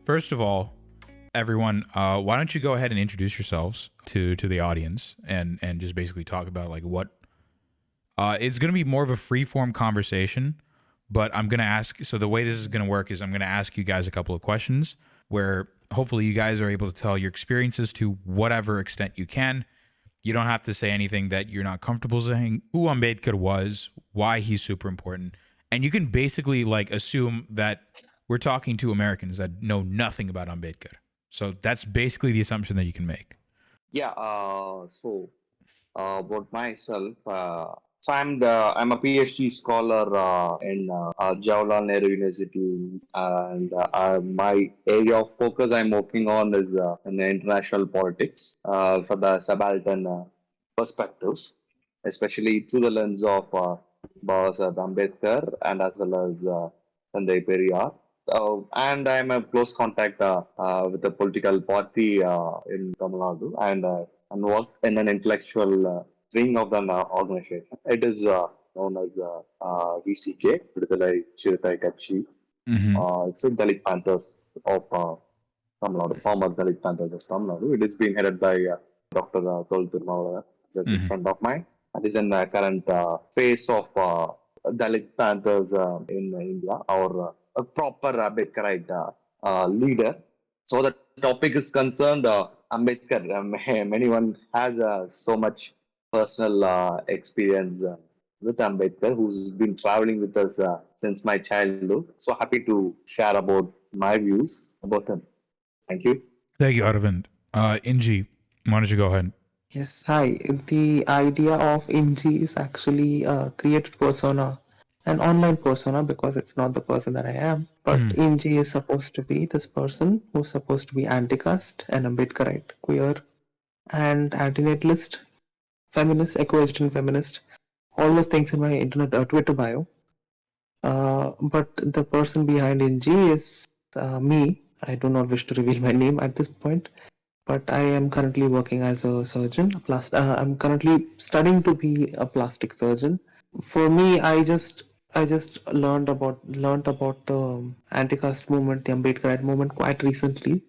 First of all, everyone, why don't you go ahead and introduce yourselves to the audience and just basically talk about like what it's going to be more of a free form conversation, but I'm going to ask. So the way this is going to work is I'm going to ask you guys a couple of questions where hopefully you guys are able to tell your experiences to whatever extent you can. You don't have to say anything that you're not comfortable saying. Who Ambedkar was, why he's super important, and you can basically like assume that we're talking to Americans that know nothing about Ambedkar. So that's basically the assumption that you can make. Yeah. About myself, I'm a PhD scholar in Jawaharlal Nehru University, and my area of focus I'm working on is in international politics for the subaltern perspectives, especially through the lens of Babasaheb Ambedkar and as well as Sunday Periyar. And I'm a close contact with the political party in Tamil Nadu and work in an intellectual wing of the organization. It is known as VCK, Viduthalai Chiruthai Katchi. Mm-hmm. It's the Dalit Panthers of Tamil Nadu, former Dalit Panthers of Tamil Nadu. It is being headed by Dr. Tol Tirumala, a good Mm-hmm. friend of mine. And is in the current phase of Dalit Panthers in India, or a proper Ambedkarite leader. So the topic is concerned Ambedkar. Anyone has so much personal experience with Ambedkar, who's been traveling with us since my childhood. So happy to share about my views about him. Thank you. Thank you, Arvind. Inji, why don't you go ahead? Yes, hi. The idea of Inji is actually a created persona, an online persona, because it's not the person that I am. But Mm. Inji is supposed to be this person who's supposed to be anti-caste, an Ambedkarite, queer, and anti-natalist, feminist, eco-vegetarian feminist, all those things in my internet Twitter bio. But the person behind Inji is me. I do not wish to reveal my name at this point, but I am currently working as a surgeon. I'm currently studying to be a plastic surgeon. For me, I just learned about the anti-caste movement, the Ambedkarite movement, quite recently.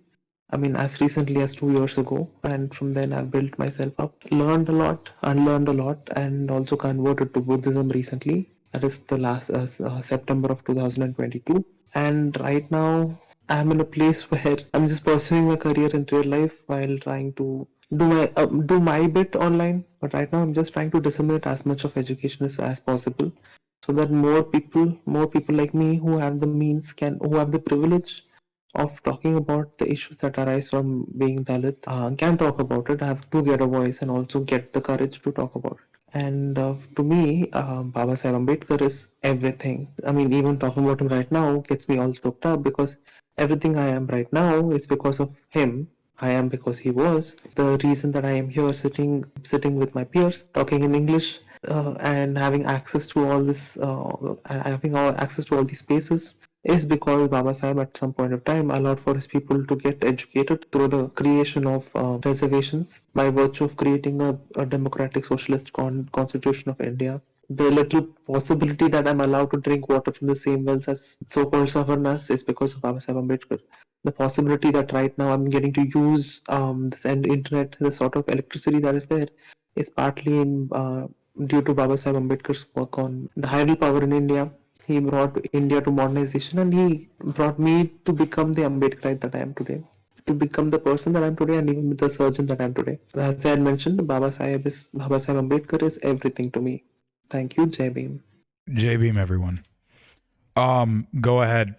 I mean, as recently as 2 years ago, and from then I've built myself up, learned a lot, unlearned a lot, and also converted to Buddhism recently. That is the last September of 2022. And right now, I'm in a place where I'm just pursuing my career in real life while trying to do my bit online. But right now, I'm just trying to disseminate as much of education as possible, so that more people like me who have the means who have the privilege of talking about the issues that arise from being Dalit can talk about it, have to get a voice, and also get the courage to talk about it. And to me, Babasaheb Ambedkar is everything. I mean, even talking about him right now gets me all choked up, because everything I am right now is because of him. I am because he was. The reason that I am here sitting with my peers, talking in English, and having access to all these spaces is because Baba Sahib at some point of time allowed for his people to get educated through the creation of reservations by virtue of creating a democratic socialist constitution of India. The little possibility that I'm allowed to drink water from the same wells as so-called Savarnas is because of Baba Sahib Ambedkar. The possibility that right now I'm getting to use this internet, the sort of electricity that is there, is partly due to Baba Sahib Ambedkar's work on the hydropower in India. He brought India to modernization, and he brought me to become the Ambedkarite that I am today, to become the person that I am today, and even the surgeon that I am today. As I had mentioned, Baba Sahib Ambedkar is everything to me. Thank you, Jai Bhim. J Beam, everyone. Go ahead,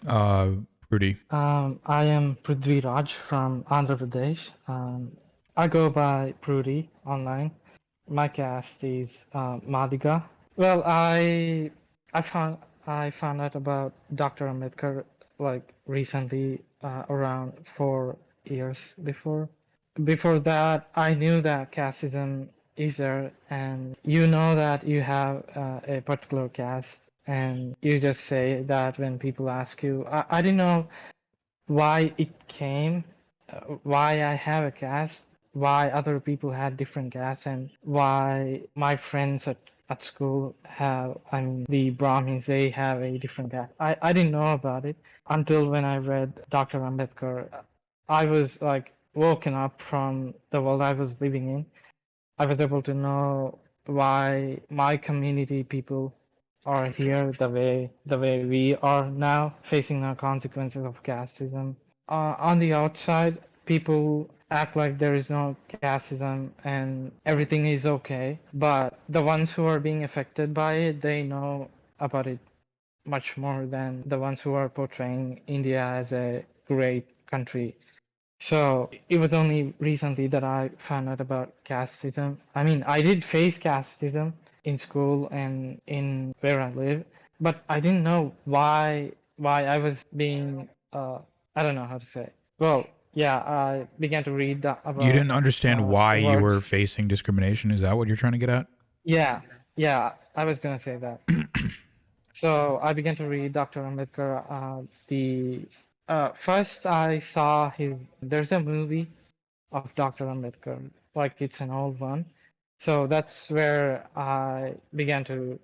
Rudy. I am Prithvi Raj from Andhra Pradesh. I go by Prudi online. My caste is Madiga. Well, I found I found out about Dr. Ambedkar like recently, around 4 years before. Before that, I knew that casteism is there, and you know that you have a particular caste, and you just say that when people ask you. I didn't know why it came, why I have a caste, why other people had different castes, and why my friends at school have, I mean, the Brahmins, they have a different caste. I didn't know about it until when I read Dr. Ambedkar. I was like woken up from the world I was living in. I was able to know why my community people are here the way we are now, facing the consequences of casteism. On the outside, people act like there is no casteism and everything is okay, but the ones who are being affected by it, they know about it much more than the ones who are portraying India as a great country. So it was only recently that I found out about casteism. I mean, I did face casteism in school and in where I live, but I didn't know why I was being I don't know how to say. Well, yeah, I began to read You about didn't understand why you were works. facing discrimination. Is that what you're trying to get at? Yeah, yeah, I was gonna say that. So I began to read Dr. Ambedkar. The first I saw his. There's a movie of Dr. Ambedkar, like it's an old one. So that's where I began to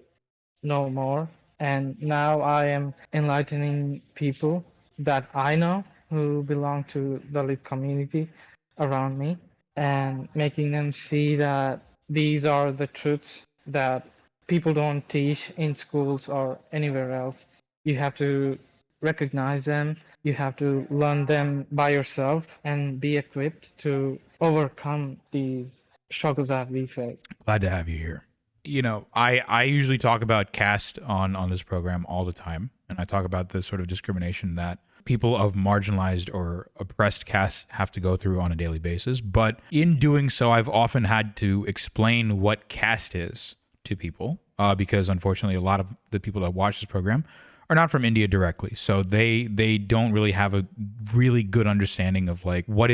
know more. And now I am enlightening people that I know who belong to the Dalit community around me and making them see that these are the truths that people don't teach in schools or anywhere else. You have to recognize them, you have to learn them by yourself and be equipped to overcome these struggles that we face. Glad to have you here. You know, I usually talk about caste on this program all the time, and I talk about the sort of discrimination that people of marginalized or oppressed castes have to go through on a daily basis. But in doing so, I've often had to explain what caste is to people because unfortunately, a lot of the people that watch this program are not from India directly, so they don't really have a really good understanding of like what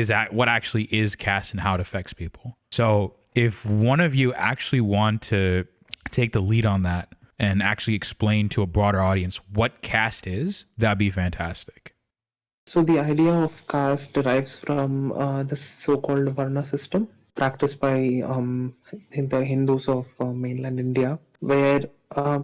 actually is caste and how it affects people. So if one of you actually want to take the lead on that and actually explain to a broader audience what caste is, that'd be fantastic. So the idea of caste derives from the so-called Varna system practiced by in the Hindus of mainland India, where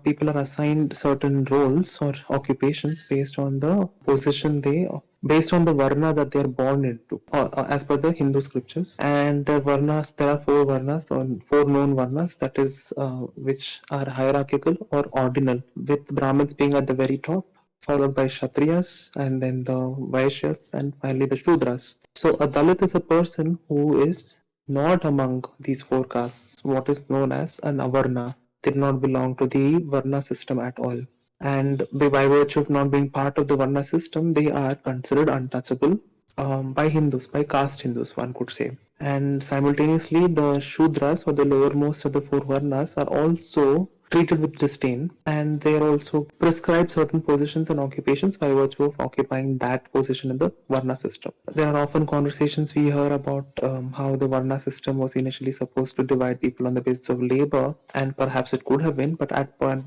people are assigned certain roles or occupations based on the Varna that they are born into, as per the Hindu scriptures. And the Varnas, there are four Varnas, or four known Varnas, that is, which are hierarchical or ordinal, with Brahmins being at the very top, followed by Kshatriyas, and then the Vaishyas, and finally the Shudras. So a Dalit is a person who is not among these four castes, what is known as an Avarna. They do not belong to the Varna system at all. And by virtue of not being part of the Varna system, they are considered untouchable by Hindus, by caste Hindus, one could say. And simultaneously, the Shudras, or the lowermost of the four Varnas, are also treated with disdain, and they are also prescribed certain positions and occupations by virtue of occupying that position in the Varna system. There are often conversations we hear about how the Varna system was initially supposed to divide people on the basis of labor, and perhaps it could have been, but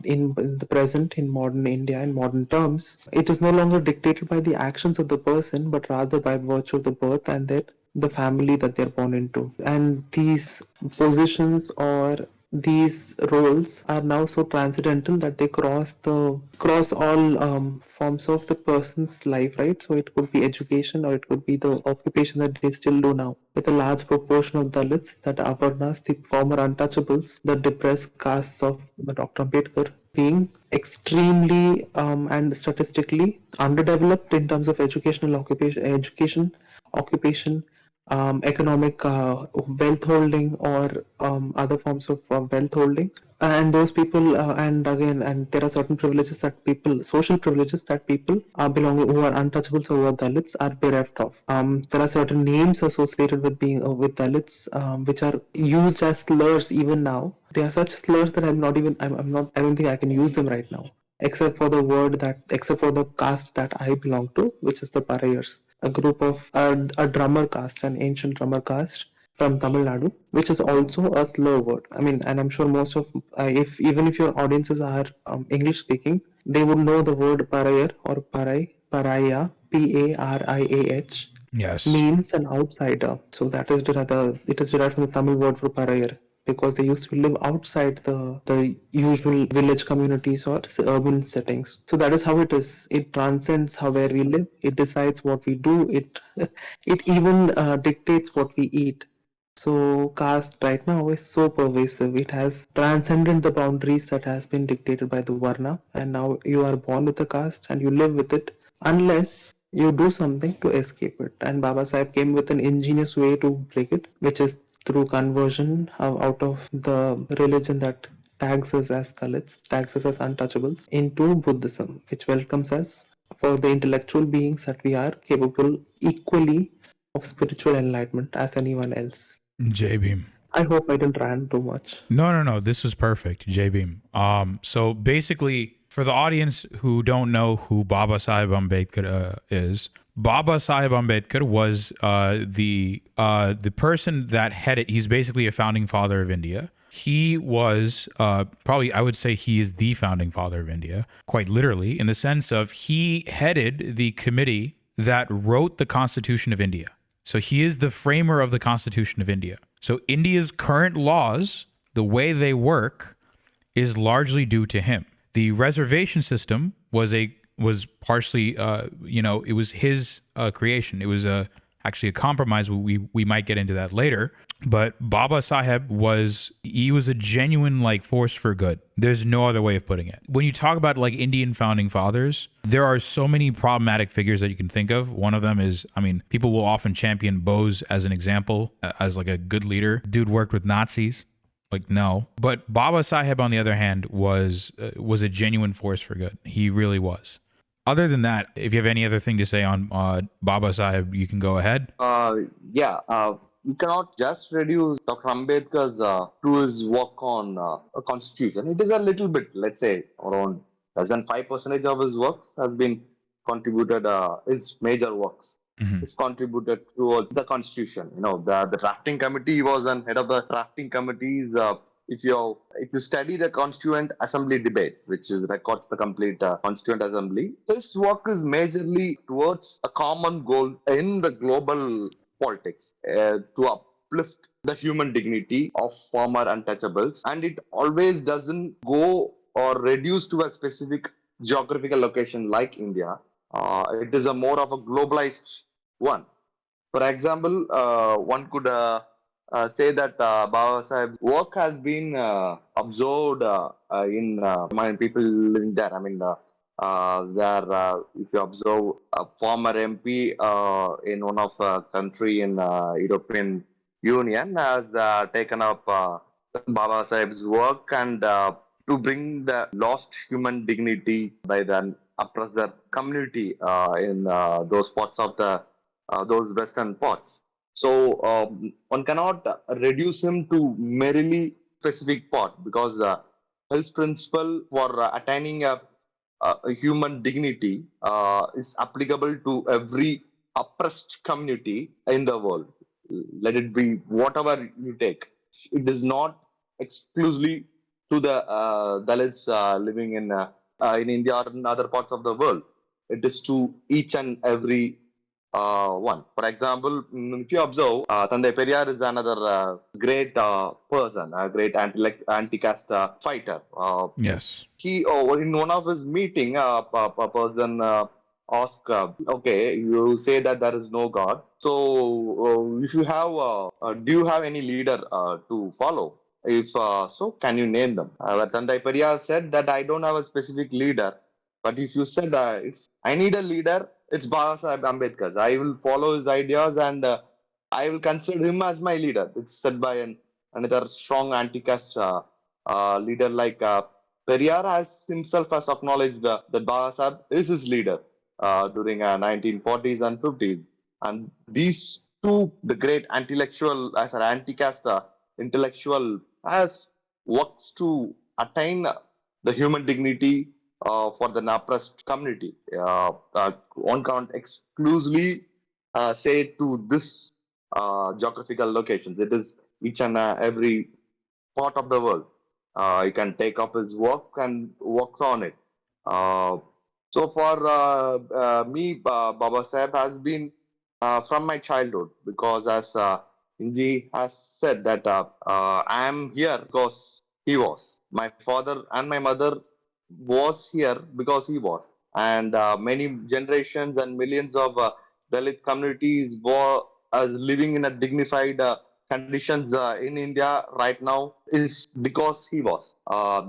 in the present, in modern India, in modern terms, it is no longer dictated by the actions of the person, but rather by virtue of the birth and the family that they're born into. And these positions or these roles are now so transcendental that they cross all forms of the person's life, right? So it could be education, or it could be the occupation that they still do now, with a large proportion of Dalits, that Avarnas, the former untouchables, the depressed castes of Dr. Ambedkar, being extremely and statistically underdeveloped in terms of occupation, economic wealth holding, or other forms of wealth holding. And those people, and there are certain social privileges that people who are untouchables or who are Dalits are bereft of. There are certain names associated with being with Dalits, which are used as slurs even now. They are such slurs that I don't think I can use them right now, except for the caste that I belong to, which is the Parayars, a group of a drummer caste, an ancient drummer caste from Tamil Nadu, which is also a slur word. I mean, and I'm sure most of, if your audiences are English speaking, they would know the word Parayar or Paraya, Parayah, Yes. means an outsider. So it is derived from the Tamil word for Parayar, because they used to live outside the usual village communities or urban settings. So that is how it is. It transcends how where we live. It decides what we do. It it even dictates what we eat. So caste right now is so pervasive. It has transcended the boundaries that has been dictated by the Varna, and now you are born with a caste and you live with it unless you do something to escape it. And Baba Sahib came with an ingenious way to break it, which is through conversion out of the religion that tags us as Dalits, tags us as untouchables, into Buddhism, which welcomes us for the intellectual beings that we are capable equally of spiritual enlightenment as anyone else. J Beam. I hope I didn't rant too much. No. This was perfect, J Beam. So basically, for the audience who don't know who Babasaheb Ambedkar is, Babasaheb Ambedkar was the person that headed. He's basically a founding father of India. He was probably, I would say, he is the founding father of India, quite literally, in the sense of he headed the committee that wrote the Constitution of India. So he is the framer of the Constitution of India. So India's current laws, the way they work, is largely due to him. The reservation system was partially, it was his creation. It was actually a compromise. We might get into that later. But Baba Saheb was a genuine force for good. There's no other way of putting it. When you talk about Indian founding fathers, there are so many problematic figures that you can think of. One of them is, people will often champion Bose as an example, as a good leader. Dude worked with Nazis. No. But Baba Saheb, on the other hand, was a genuine force for good. He really was. Other than that, if you have any other thing to say on Baba Saheb, you can go ahead. You cannot just reduce Dr. Ambedkar's to his work on a constitution. It is a little bit, let's say, around less than 5% of his works has been contributed, his major works is contributed towards the constitution. The drafting committee, he was an head of the drafting committees. If you study the Constituent Assembly debates, which records the complete Constituent Assembly, his work is majorly towards a common goal in the global politics to uplift the human dignity of former untouchables, and it always doesn't go or reduce to a specific geographical location like India. It is a more of a globalized one. For example, one could say that Baba Sahib's work has been observed in people living there. If you observe a former MP in one of country in European Union has taken up Baba Sahib's work and to bring the lost human dignity by the oppressor community in those parts of those western parts. So one cannot reduce him to merely specific part, because his principle for attaining a human dignity is applicable to every oppressed community in the world. Let it be whatever you take. It is not exclusively to the Dalits living in India or in other parts of the world. It is to each and every one. For example, if you observe, Tandai Periyar is another great person, a great anti-caste fighter. Yes. He, in one of his meeting, a person asked, okay, you say that there is no God. So if you have, do you have any leader to follow? If so, can you name them? Tandai Periyar said that I don't have a specific leader. But if you said, if I need a leader, it's Babasaheb Ambedkar. I will follow his ideas and I will consider him as my leader. It's said by another strong anti-caste leader like Periyar has himself has acknowledged that Babasaheb is his leader during 1940s and 50s. And these two, the great intellectual, as an anti-caste intellectual, has works to attain the human dignity for the oppressed community. One can't exclusively say to this geographical locations. It is each and every part of the world. You can take up his work and works on it. So for me, Baba Saheb has been from my childhood, because as Inji has said that I am here because he was. My father and my mother was here because he was. And many generations and millions of Dalit communities were living in a dignified conditions in India right now is because he was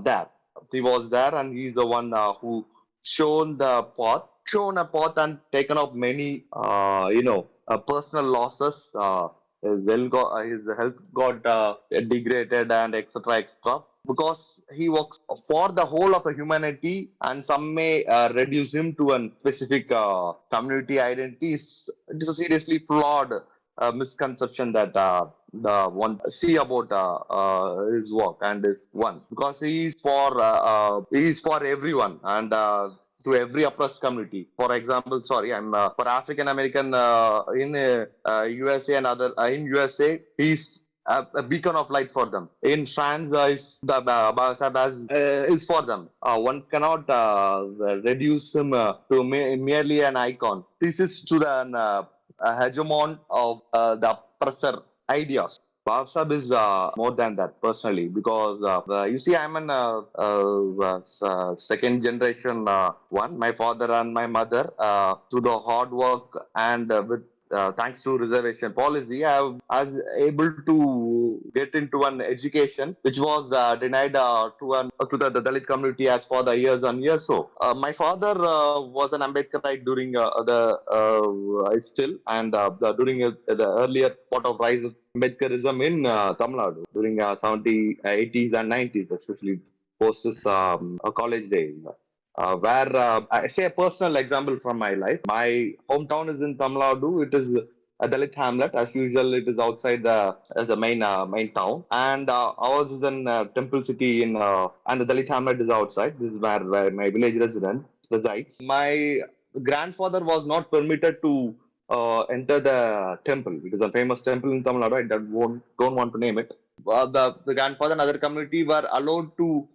there. He was there, and he's the one who shown a path, and taken up many, personal losses. His health got degraded and etc. etc. Because he works for the whole of the humanity, and some may reduce him to a specific community identity. It is a seriously flawed misconception that the one see about his work and his one, because he is for everyone, and to every oppressed community. For example, sorry, I'm for African American in USA and other in USA, he's a beacon of light for them. In France, Babasaheb is for them. One cannot reduce him to merely an icon. This is to the hegemon of the oppressor ideas. Babasaheb is more than that personally, because you see, I'm an second generation one. My father and my mother, through the hard work and with thanks to reservation policy, I was able to get into an education which was denied to the Dalit community as for the years and years. So my father was an Ambedkarite during still, and during the earlier part of rise of Ambedkarism in Tamil Nadu during 70s, 80s, and 90s, especially post his college days. Where I say a personal example from my life. My hometown is in Tamil Nadu. It is a Dalit hamlet. As usual, it is outside the main town. And ours is in Temple City and the Dalit hamlet is outside. This is where my village resident resides. My grandfather was not permitted to enter the temple. It is a famous temple in Tamil Nadu. I don't want to name it. The grandfather and other community were allowed to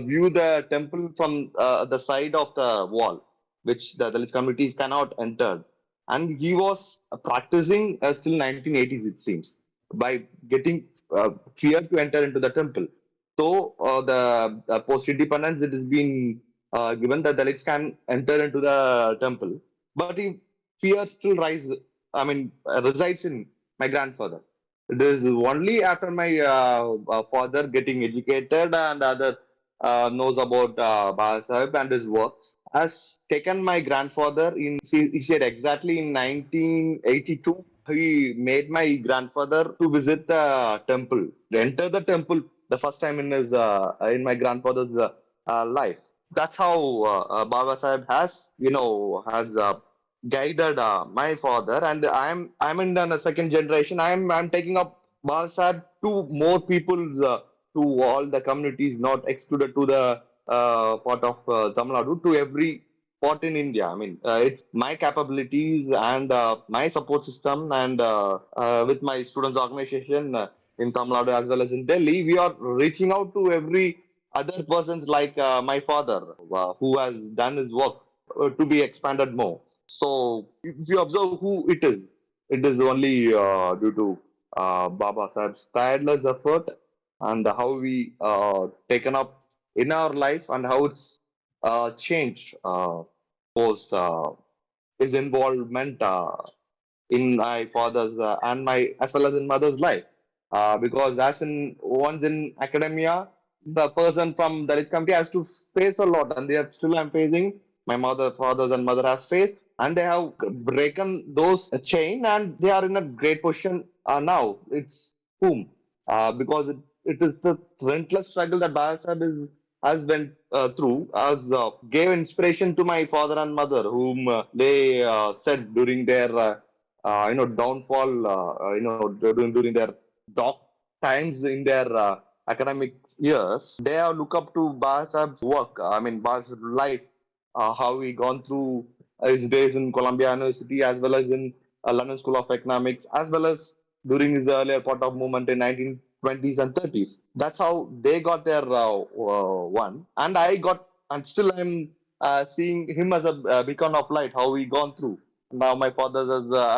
view the temple from the side of the wall, which the Dalit communities cannot enter. And he was practicing still 1980s, it seems, by getting fear to enter into the temple. So the post-independence, it has been given that Dalits can enter into the temple, but he fear still resides in my grandfather. It is only after my father getting educated and other knows about Babasaheb and his works, has taken my grandfather he said exactly in 1982. He made my grandfather to visit the temple, to enter the temple the first time in my grandfather's life. That's how Babasaheb has guided my father, and I'm in the second generation. I'm taking up Babasaheb to more people's to all the communities, not excluded to the part of Tamil Nadu, to every part in India. I mean, it's my capabilities and my support system, and with my students' organization in Tamil Nadu as well as in Delhi, we are reaching out to every other persons like my father, who has done his work to be expanded more. So, if you observe who it is only due to Baba Sahib's tireless effort, and how we taken up in our life, and how it's changed post his involvement in my father's and my as well as in mother's life. Because as in once in academia, the person from Dalit community has to face a lot, and they are still I'm facing. My fathers, and mother has faced, and they have broken those chain, and they are in a great position now. It's whom because it is the relentless struggle that Babasaheb has went through, has gave inspiration to my father and mother, whom they said during their downfall, during their dark times in their academic years. They have look up to Babasaheb's work. I mean, Babasaheb's life, how he gone through his days in Columbia University, as well as in London School of Economics, as well as during his earlier part of movement in 1920s and 30s. That's how they got their one. And I got, and still I'm seeing him as a beacon of light, how he gone through. Now my father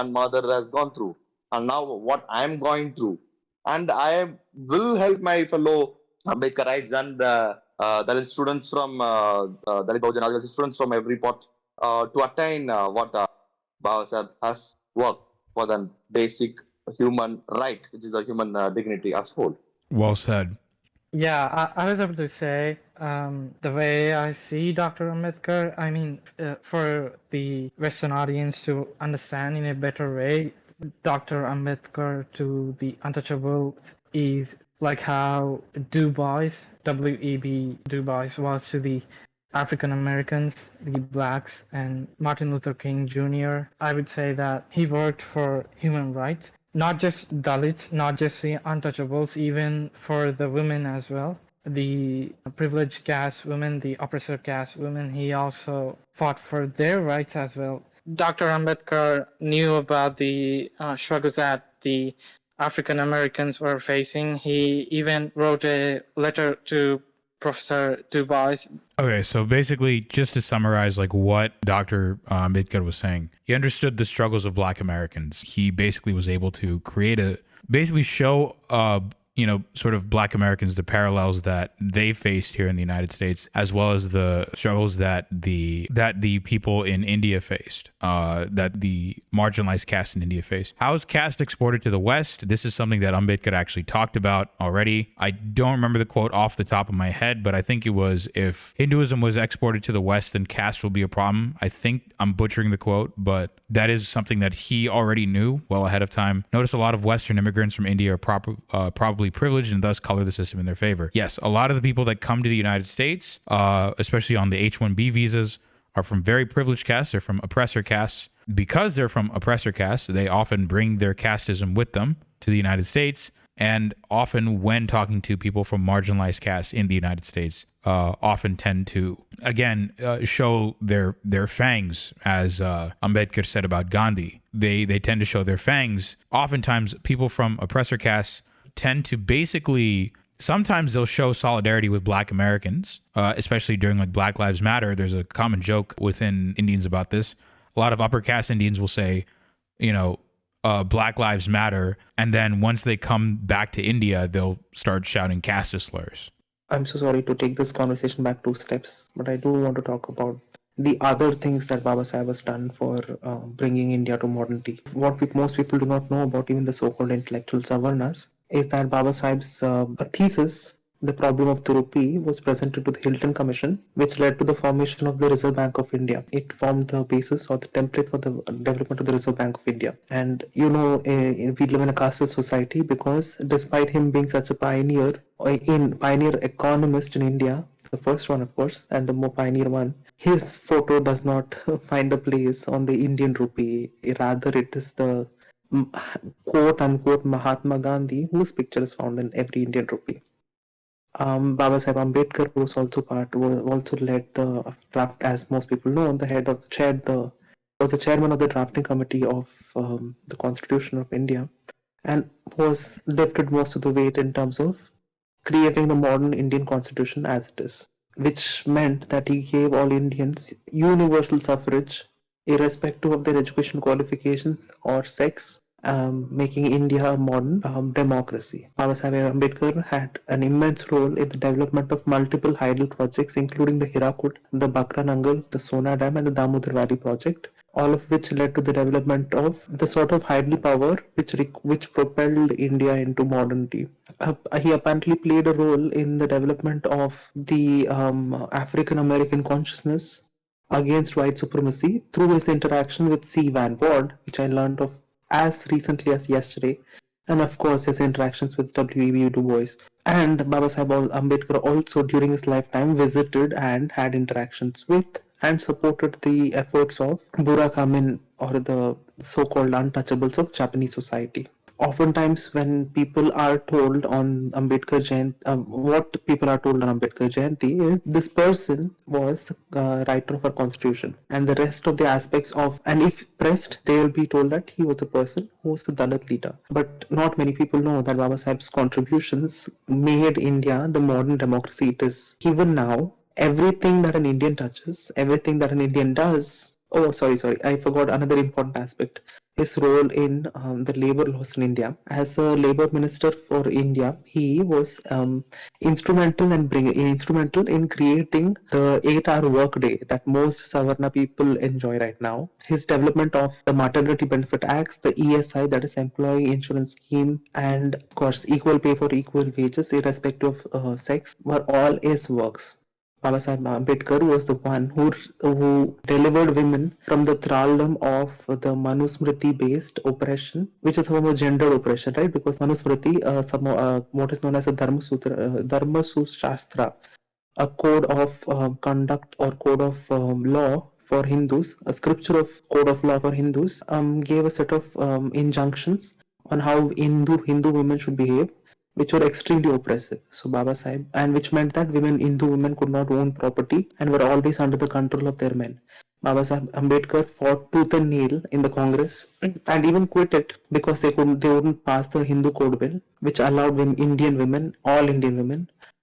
and mother has gone through. and now what I'm going through, and I will help my fellow Ambedkarites and Dalit students from Dalit Bahujan Adivasi students from every part to attain what Babasaheb has worked for the basic human right, which is the human dignity as whole. Well said. Yeah, I was able to say the way I see Dr. Ambedkar, I mean, for the Western audience to understand in a better way, Dr. Ambedkar to the untouchables is like how Du Bois, W.E.B. Du Bois, was to the African Americans, the blacks, and Martin Luther King Jr. I would say that he worked for human rights, not just Dalits, not just the untouchables, even for the women as well. The privileged caste women, the oppressor caste women, he also fought for their rights as well. Dr. Ambedkar knew about the struggles that the African Americans were facing. He even wrote a letter to Professor Du Bois. Okay, so basically, just to summarize, like what Dr. Ambedkar was saying, he understood the struggles of Black Americans. He basically was able to basically show, sort of Black Americans the parallels that they faced here in the United States, as well as the struggles that the people in India faced, that the marginalized caste in India faced. How is caste exported to the West? This is something that Ambedkar actually talked about already. I don't remember the quote off the top of my head, but I think it was, if Hinduism was exported to the West, then caste will be a problem. I think I'm butchering the quote, but that is something that he already knew well ahead of time. Notice a lot of Western immigrants from India are probably privileged and thus color the system in their favor. Yes, a lot of the people that come to the United States, especially on the H-1B visas, are from very privileged castes. They're from oppressor castes. Because they're from oppressor castes, they often bring their casteism with them to the United States. And often when talking to people from marginalized castes in the United States, often tend to, again, show their fangs, as Ambedkar said about Gandhi. They tend to show their fangs. Oftentimes, people from oppressor castes tend to basically, sometimes they'll show solidarity with Black Americans, especially during like Black Lives Matter. There's a common joke within Indians about this. A lot of upper caste Indians will say, Black Lives Matter, and then once they come back to India, they'll start shouting caste slurs. I'm so sorry to take this conversation back 2 steps, but I do want to talk about the other things that Babasaheb has done for bringing India to modernity. What most people do not know about even the so-called intellectual Savarnas is that Babasaheb's thesis, The Problem of the Rupee, was presented to the Hilton Commission, which led to the formation of the Reserve Bank of India. It formed the basis or the template for the development of the Reserve Bank of India. And we live in a casteist society because despite him being such a pioneer economist in India, the first one of course, and the more pioneer one, his photo does not find a place on the Indian rupee. Rather, it is the quote unquote Mahatma Gandhi, whose picture is found in every Indian rupee. Babasaheb Ambedkar was also led the draft, as most people know, was the chairman of the drafting committee of the Constitution of India, and was lifted most of the weight in terms of creating the modern Indian Constitution as it is, which meant that he gave all Indians universal suffrage, irrespective of their education qualifications or sex, making India a modern democracy. Babasaheb Ambedkar had an immense role in the development of multiple hydel projects, including the Hirakud, the Bakra Nangal, the Sona Dam, and the Damodar Valley project, all of which led to the development of the sort of hydel power which propelled India into modernity. He apparently played a role in the development of the African American consciousness against white supremacy through his interaction with C. Van Ward, which I learned of as recently as yesterday, and of course his interactions with W.E.B. Du Bois. And Babasaheb Ambedkar also during his lifetime visited and had interactions with and supported the efforts of Burak Amin, or the so-called untouchables of Japanese society. Oftentimes when people are told on Ambedkar Jayanthi, what people are told on Ambedkar Jayanthi is this person was the writer of our constitution, and the rest of the aspects of, and if pressed, they will be told that he was a person who was the Dalit leader. But not many people know that Babasaheb's contributions made India the modern democracy it is. Even now, everything that an Indian touches, everything that an Indian does, I forgot another important aspect, his role in the labor laws in India. As a labor minister for India, he was instrumental in creating the 8-hour workday that most Savarna people enjoy right now. His development of the Maternity Benefit Acts, the ESI, that is Employee Insurance Scheme, and of course equal pay for equal wages irrespective of sex, were all his works. Babasaheb Ambedkar was the one who delivered women from the thraldom of the Manusmriti-based oppression, which is a form of gendered oppression, right? Because Manusmriti, what is known as a Dharma Shastra, a code of conduct or code of law for Hindus, a scripture of code of law for Hindus, gave a set of injunctions on how Hindu women should behave, which were extremely oppressive. So Baba Sahib, and which meant that Hindu women could not own property and were always under the control of their men. Baba Sahib Ambedkar fought tooth and nail in the Congress and even quit it because they wouldn't pass the Hindu Code Bill, which allowed all Indian women,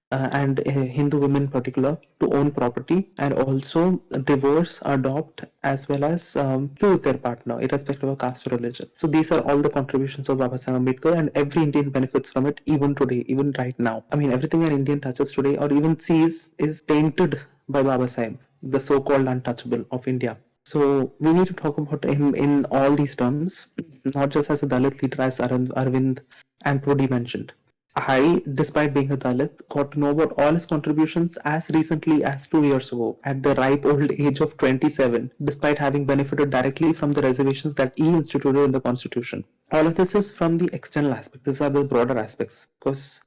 and Hindu women in particular, to own property and also divorce, adopt, as well as choose their partner, irrespective of caste or religion. So these are all the contributions of Baba Saheb Ambedkar, and every Indian benefits from it, even today, even right now. I mean, everything an Indian touches today or even sees is tainted by Baba Saheb, the so-called untouchable of India. So we need to talk about him in all these terms, not just as a Dalit leader, as Arvind and Prodi mentioned. I, despite being a Dalit, got to know about all his contributions as recently as 2 years ago, at the ripe old age of 27, despite having benefited directly from the reservations that he instituted in the Constitution. All of this is from the external aspect. These are the broader aspects, because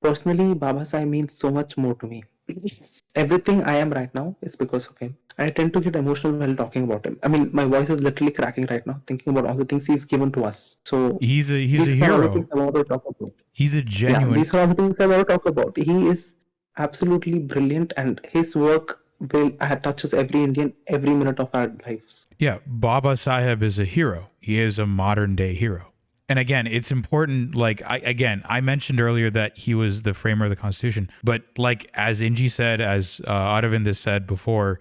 personally, Baba Sahib means so much more to me. Everything I am right now is because of him. I tend to get emotional while talking about him. I mean, my voice is literally cracking right now, thinking about all the things he's given to us. So He's a these are all the things hero. I want to talk about. He's a Yeah, genuine. these are all the things I want to talk about. He is absolutely brilliant, and his work touches every Indian every minute of our lives. Yeah, Baba Saheb is a hero. He is a modern day hero. And again, it's important. Like I mentioned earlier that he was the framer of the Constitution, but like as Inji said, as Aravind has said before,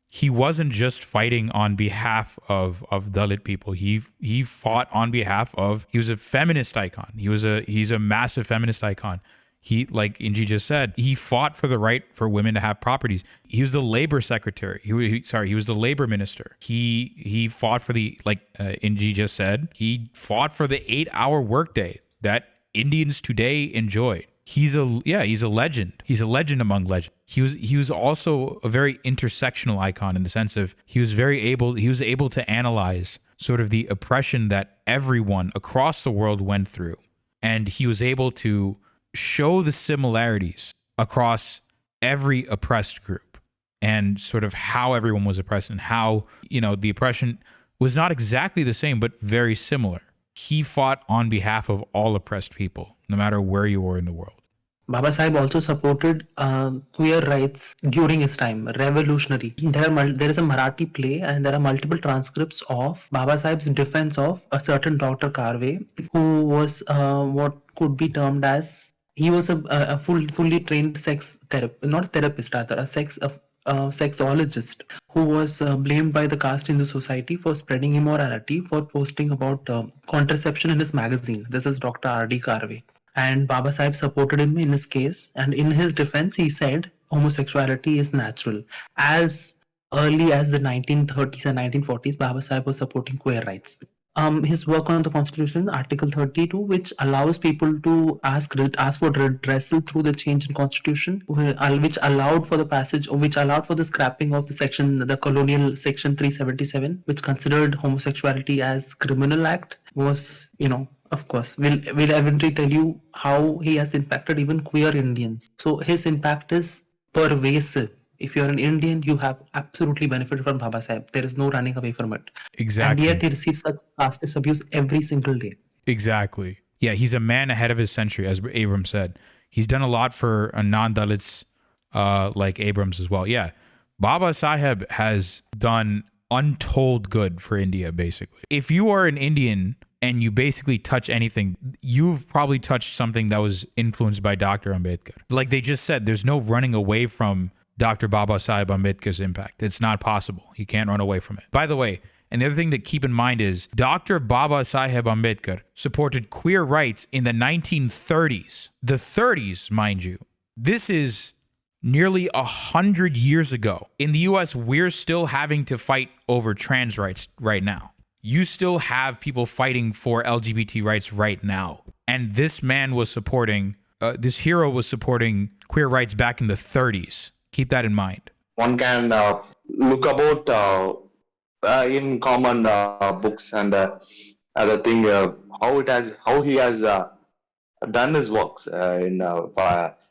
he wasn't just fighting on behalf of Dalit people. He fought on behalf of. He was a feminist icon. He's a massive feminist icon. He, like Inji just said, he fought for the right for women to have properties. He was the labor secretary. He was the labor minister. He fought for the, like Inji just said, he fought for the 8-hour workday that Indians today enjoy. He's a legend. He's a legend among legends. He was also a very intersectional icon in the sense of he was able to analyze sort of the oppression that everyone across the world went through. And he was able to show the similarities across every oppressed group and sort of how everyone was oppressed and how, the oppression was not exactly the same, but very similar. He fought on behalf of all oppressed people, no matter where you were in the world. Baba Sahib also supported queer rights during his time, revolutionary. There is a Marathi play and there are multiple transcripts of Baba Sahib's defense of a certain Dr. Karve, who was what could be termed as, he was a fully trained sexologist who was blamed by the caste in the society for spreading immorality, for posting about contraception in his magazine. This is Dr. R.D. Karve. And Baba Sahib supported him in his case. And in his defense, he said homosexuality is natural. As early as the 1930s and 1940s, Baba Sahib was supporting queer rights. His work on the Constitution, Article 32, which allows people to ask for redressal through the change in Constitution, which allowed for the scrapping of the colonial Section 377, which considered homosexuality as criminal act, was, of course, we'll eventually tell you how he has impacted even queer Indians. So his impact is pervasive. If you're an Indian, you have absolutely benefited from Baba Sahib. There is no running away from it. Exactly. And yet he receives such caste abuse every single day. Exactly. Yeah, he's a man ahead of his century, as Abram said. He's done a lot for non-Dalits like Abrams as well. Yeah, Baba Saheb has done untold good for India, basically. If you are an Indian and you basically touch anything, you've probably touched something that was influenced by Dr. Ambedkar. Like they just said, there's no running away from Dr. Babasaheb Ambedkar's impact. It's not possible. You can't run away from it. By the way, And the other thing to keep in mind is Dr. Babasaheb Ambedkar supported queer rights in the 1930s. The 30s, mind you. This is nearly 100 years ago. In the US, we're still having to fight over trans rights right now. You still have people fighting for LGBT rights right now. And this man was supporting, this hero was supporting queer rights back in the 30s. Keep that in mind. One can look about in common books and other thing how he has done his works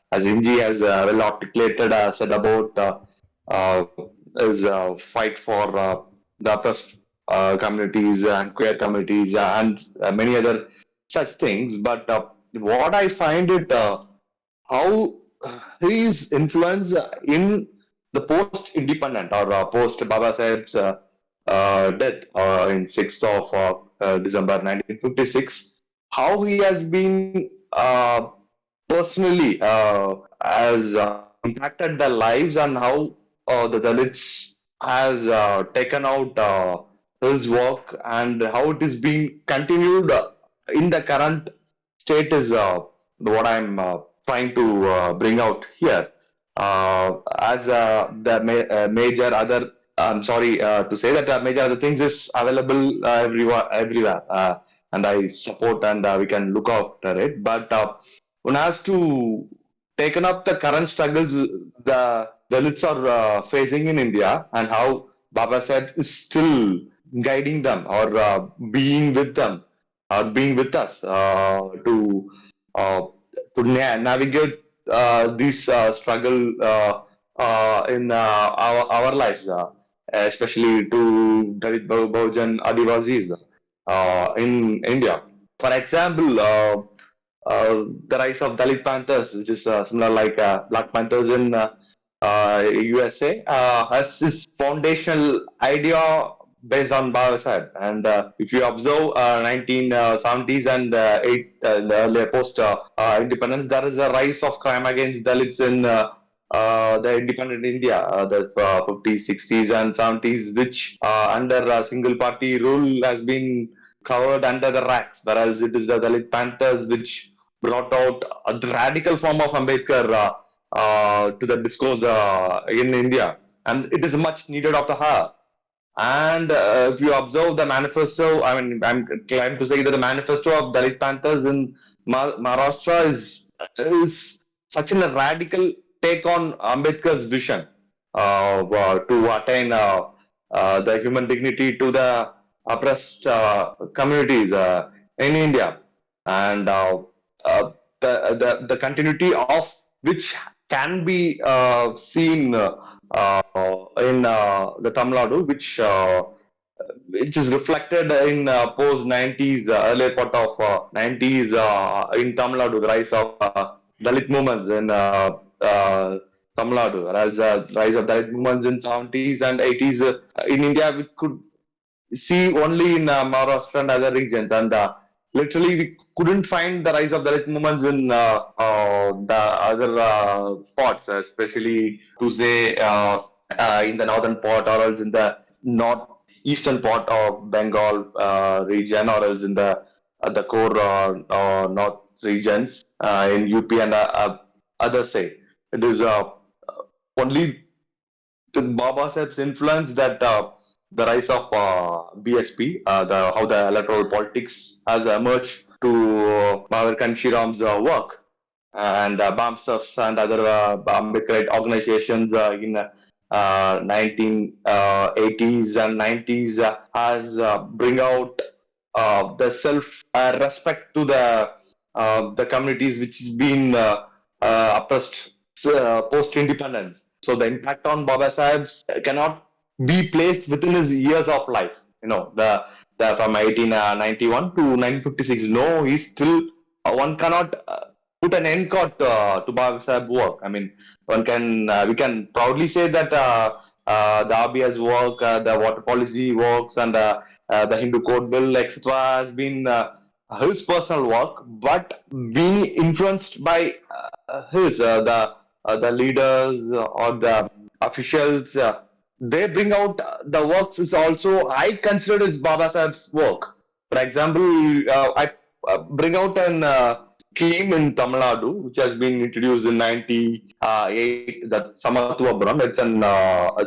as Inji has well articulated said about his fight for the oppressed communities and queer communities and many other such things. But what I find it how his influence in the post-independent or post-Babasaheb's death in 6th of December 1956, how he has been personally has impacted their lives and how the Dalits has taken out his work and how it is being continued in the current state is what I'm trying to bring out here. As the major other, I'm sorry to say that major other things is available everywhere, and I support and we can look after it. But one has to taken up the current struggles the Dalits are facing in India and how Babasaheb is still guiding them or being with them or being with us to navigate this struggle in our lives, especially to Dalit Bahujan Adivasis in India. For example, the rise of Dalit Panthers, which is similar like Black Panthers in USA, has this foundational idea based on Babasaheb. And if you observe 1970s and the earlier post-independence, there is a rise of crime against Dalits in the independent India, the 50s, 60s and 70s, which under single-party rule has been covered under the racks, whereas it is the Dalit Panthers which brought out a radical form of Ambedkar to the discourse in India. And it is much needed of the hour. And if you observe the manifesto, I mean, I'm trying to say that the manifesto of Dalit Panthers in Maharashtra is such a radical take on Ambedkar's vision to attain the human dignity to the oppressed communities in India. And the continuity of which can be seen in the Tamil Nadu, which is reflected in post 90s, earlier part of 90s in Tamil Nadu, the rise of Dalit movements in Tamil Nadu, whereas the rise of Dalit movements in 70s and 80s in India, we could see only in Maharashtra and other regions, and literally we couldn't find the rise of Dalit movements in the other spots, especially to say in the northern part or else in the northeastern part of Bengal region or else in the core north regions in UP and others say. It is only Babasaheb's influence that the rise of BSP, how the electoral politics has emerged to Mahavir Shiram's work, and BAMSFs and other Ambedkarite organizations in 1980s and 90s has bring out the self-respect to the communities which has been oppressed post-independence. So the impact on Babasaheb cannot be placed within his years of life. You know, the from 1891 to 1956. No, he's still one cannot put an end cut to Babasaheb's work. I mean, we can proudly say that the RBS work, the water policy works, and the Hindu Code Bill, etc., has been his personal work, but being influenced by the leaders or the officials they bring out the works is also I consider as Babasaheb's work. For example, I bring out an scheme in Tamil Nadu which has been introduced in '98. That Samatwabram. It's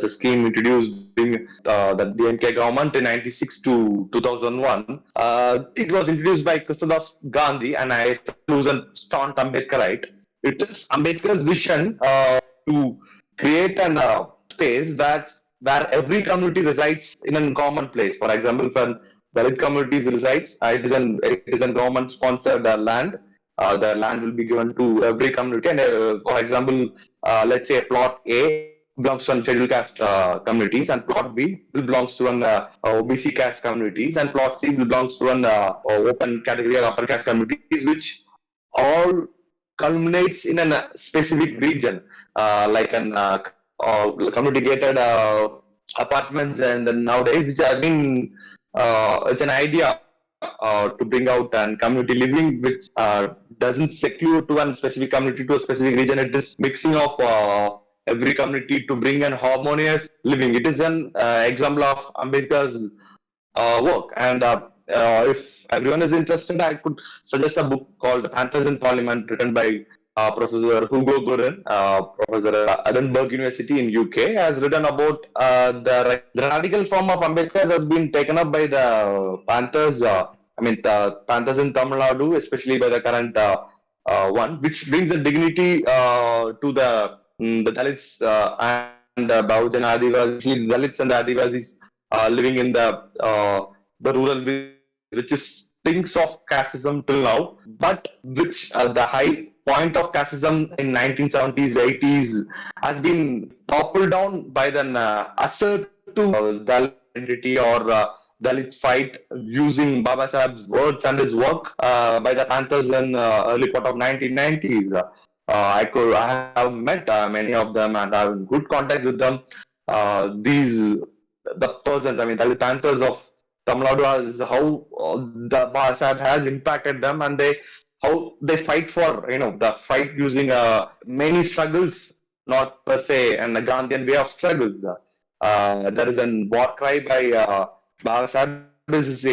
a scheme introduced during the DMK government in '96 to 2001. It was introduced by Krishnadas Gandhi, and I was a staunch Ambedkarite. It is Ambedkar's vision to create an space that where every community resides in a common place. For example, if a Dalit communities resides, it is a government sponsored land. The land will be given to every community. And for example, let's say plot A belongs to scheduled caste communities, and plot B belongs to an OBC caste communities, and plot C belongs to an open category or upper caste communities, which all culminates in a specific region, like an community gated apartments, and nowadays which have been it's an idea to bring out and community living which doesn't secure to one specific community to a specific region. It is mixing of every community to bring an harmonious living. It is an example of Ambedkar's work. And if everyone is interested, I could suggest a book called Panthers in Parliament, written by Professor Hugo Gurin, Professor at Edinburgh University in UK, has written about the radical form of Ambedkar has been taken up by the Panthers. The Panthers in Tamil Nadu, especially by the current one, which brings a dignity to the Dalits and Bahujan Adivasis, Dalits and the Adivasis living in the rural village, which is thinks of casteism till now, but which the high point of casteism in 1970s, 80s has been toppled down by the assert to Dalit identity or Dalit fight using Babasaheb's words and his work by the Panthers in early part of 1990s. I have met many of them and I have in good contact with them. The persons, the Panthers of Tamil Nadu, is how the Babasaheb has impacted them, and how they fight for the fight using many struggles, not per se and a Gandhian way of struggles. There is a war cry by Babasaheb is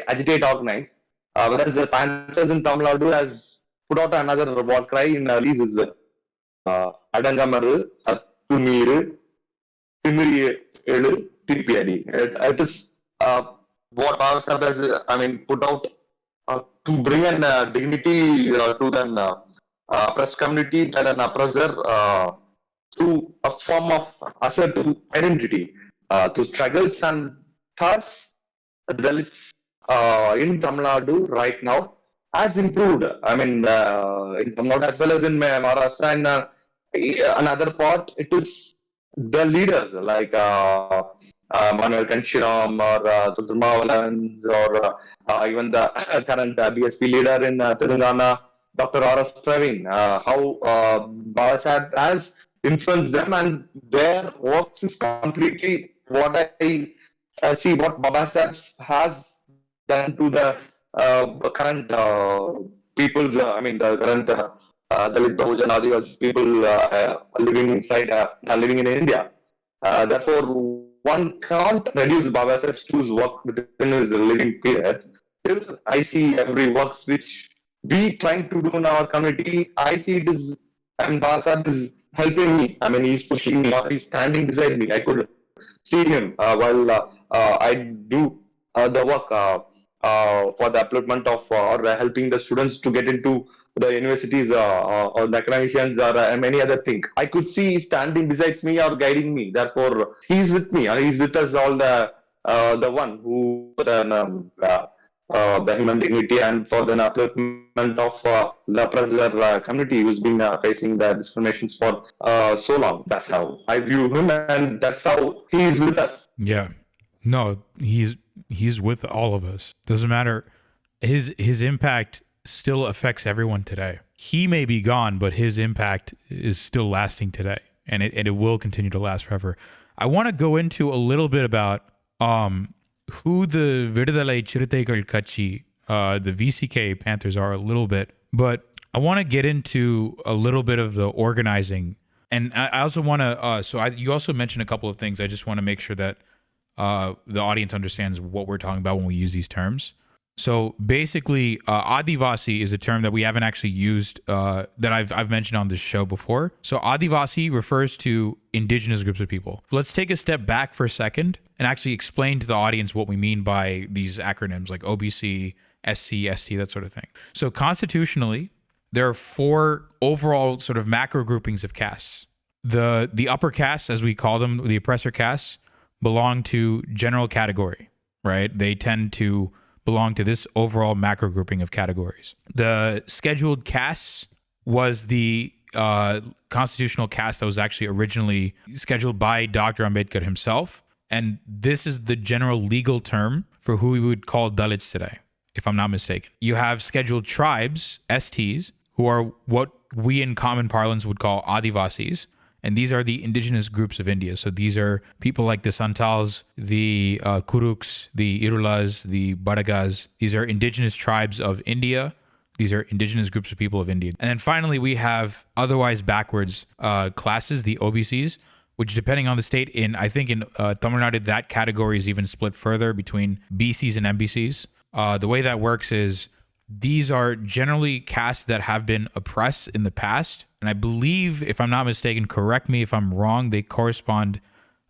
agitate, organize. Whereas the Panthers in Tamil Nadu has put out another war cry in releases. Adangamaru, Atumiru, Timiri Elu, Tirpiadi. It is what Babasaheb has, put out to bring an dignity to the oppressed community and an oppressor through a form of assertive identity, to struggles, and thus Dalits in Tamil Nadu right now has improved. In Tamil Nadu as well as in Maharashtra and another part, it is the leaders like Manuel Kanshiram or Tulsimavalans or even the current BSP leader in Telangana, Dr. R.S. Praveen, how Babasaheb has influenced them, and their works is completely what I see what Babasaheb has done to the current people's, the current Dalit Bahujan Adivasis people living living in India. Therefore, one can't reduce Babasaheb to his work within his living period. Still, I see every work which we trying to do in our community. I see it is, and Babasaheb is helping me. He's pushing me, or he's standing beside me. I could see him while I do the work for the upliftment of or helping the students to get into the universities or the academicians or many other things. I could see standing beside me or guiding me. Therefore, he's with me. He's with us all the one who the human dignity and for the upliftment of the oppressor community who's been facing the discriminations for so long. That's how I view him, and that's how he is with us. Yeah. No, he's with all of us. Doesn't matter. His impact still affects everyone today. He may be gone, but his impact is still lasting today, and it will continue to last forever. I want to go into a little bit about who the Vidudalai Chirutaigal Katchi, the VCK Panthers are a little bit, but I want to get into a little bit of the organizing And I also want to, you also mentioned a couple of things. I just want to make sure that the audience understands what we're talking about when we use these terms. So basically, Adivasi is a term that we haven't actually used, that I've mentioned on this show before. So Adivasi refers to indigenous groups of people. Let's take a step back for a second and actually explain to the audience what we mean by these acronyms like OBC, SC, ST, that sort of thing. So constitutionally, there are 4 overall sort of macro groupings of castes. The upper castes, as we call them, the oppressor castes, belong to general category, right? They tend to belong to this overall macro grouping of categories. The scheduled castes was the constitutional caste that was actually originally scheduled by Dr. Ambedkar himself. And this is the general legal term for who we would call Dalits today, if I'm not mistaken. You have scheduled tribes, STs, who are what we in common parlance would call Adivasis. And these are the indigenous groups of India. So these are people like the Santals, the Kuruks, the Irulas, the Badagas. These are indigenous tribes of India. These are indigenous groups of people of India. And then finally, we have otherwise backwards classes, the OBCs, which depending on the state, I think in Tamil Nadu, that category is even split further between BCs and MBCs. The way that works is these are generally castes that have been oppressed in the past. And I believe, if I'm not mistaken, correct me if I'm wrong, they correspond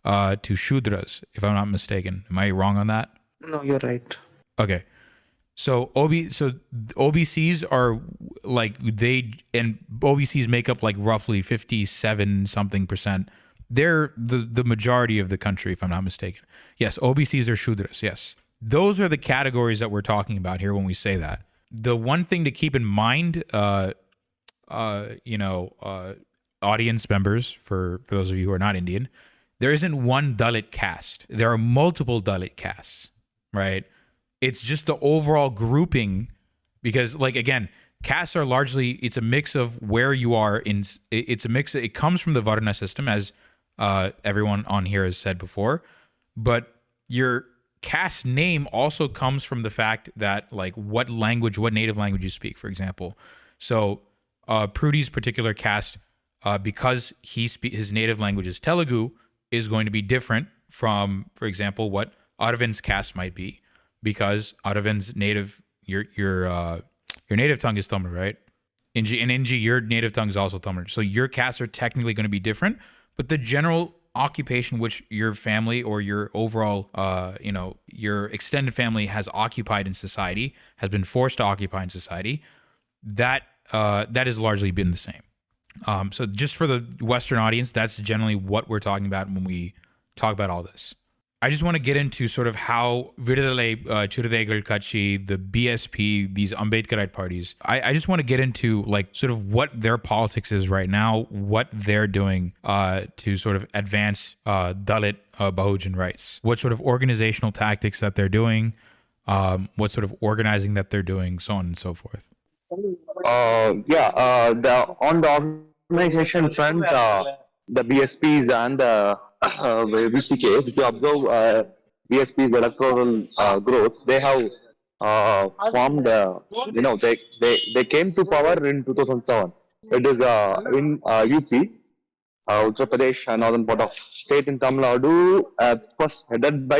to Shudras, if I'm not mistaken. Am I wrong on that? No, you're right. Okay. So OBCs are like OBCs make up like roughly 57 something percent. They're the majority of the country, if I'm not mistaken. Yes, OBCs are Shudras, yes. Those are the categories that we're talking about here when we say that. The one thing to keep in mind, audience members, for those of you who are not Indian, there isn't one Dalit caste. There are multiple Dalit castes, right? It's just the overall grouping because, like, again, castes are largely, it's a mix of where you are in, it comes from the Varna system, as everyone on here has said before, but your caste name also comes from the fact that, like, what native language you speak, for example. So Prudi's particular caste, because his native language is Telugu, is going to be different from, for example, what Aravin's caste might be, because Aravin's native, your native tongue is Tamil, right? Inji, your native tongue is also Tamil. So your castes are technically going to be different, but the general occupation which your family or your overall, your extended family has occupied in society, has been forced to occupy in society, that has largely been the same. So just for the Western audience, that's generally what we're talking about when we talk about all this. I just want to get into sort of how Vidudalai Chiruthaigal Katchi, the BSP, these Ambedkarite parties, I just want to get into, like, sort of what their politics is right now, what they're doing to sort of advance Dalit Bahujan rights, what sort of organizational tactics that they're doing, what sort of organizing that they're doing, so on and so forth. On the organization front, the BSPs and the VCKs, if you observe BSP's electoral growth, they have formed, they came to power in 2007. It is in UP, Uttar Pradesh, northern part of state in Tamil Nadu, first headed by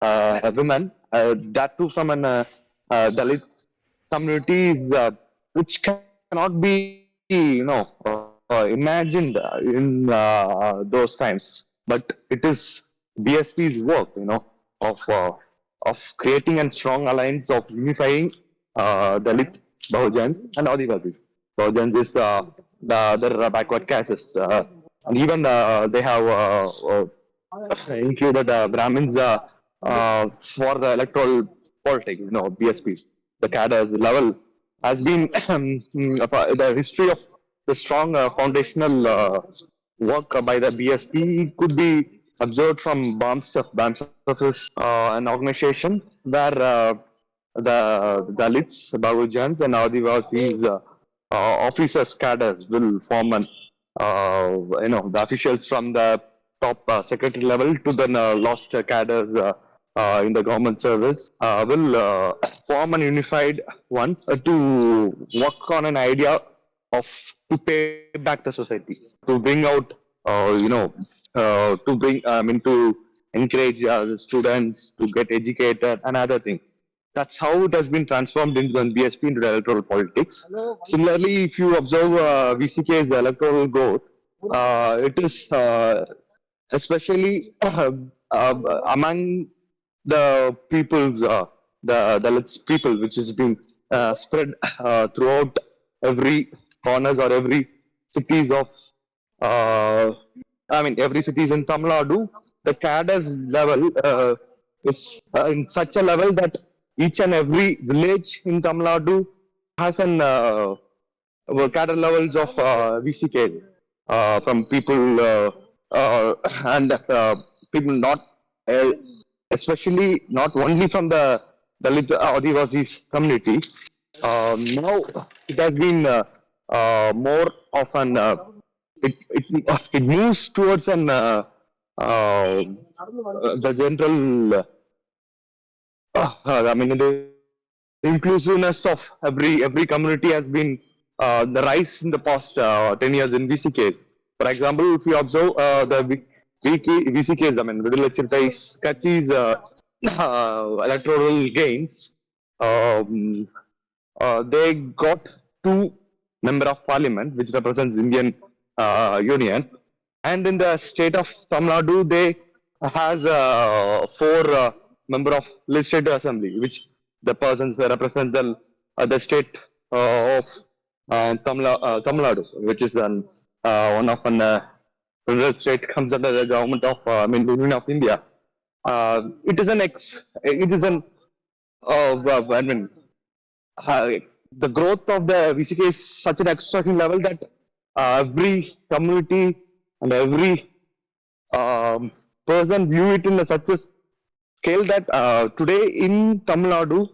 a woman, that too from an Dalit communities, which cannot be, imagined in those times. But it is BSP's work, of creating a strong alliance of unifying Dalit, Bahujan, and Adivasis. Bahujan is the other backward castes, and even they have included Brahmins for the electoral politics. BSPs, the cadres level has been the history of the strong foundational work by the BSP could be observed from BAMSF. BAMSF is an organization where the Dalits, Bahujans, and Adivasis officers cadres will form an, the officials from the top secretary level to the lost cadres in the government service will form an unified one to work on an idea of to pay back the society, to bring out, to bring, to encourage the students to get educated and other things. That's how it has been transformed into the BSP into the electoral politics. Similarly, if you observe VCK's electoral growth, it is especially among the people's, the Dalits people, which has been spread throughout every corners or every cities of, every cities in Tamil Nadu. The cadres level is in such a level that each and every village in Tamil Nadu has an cadre levels of VCK from people and people not uh, especially not only from the Dalit Adivasis community. Now it has been more of an it moves towards an the general the inclusiveness of every community has been the rise in the past 10 years in VCKs. For example, if you observe the VCKs, Middle Kachis electoral gains, they got two member of parliament, which represents Indian Union, and in the state of Tamil Nadu, they has four member of legislative assembly, which the persons represent the state of Tamil Nadu, which is one of an federal state comes under the government of Union of India. It is an uh, the growth of the VCK is such an extracting level that every community and every person view it in such a scale that today in Tamil Nadu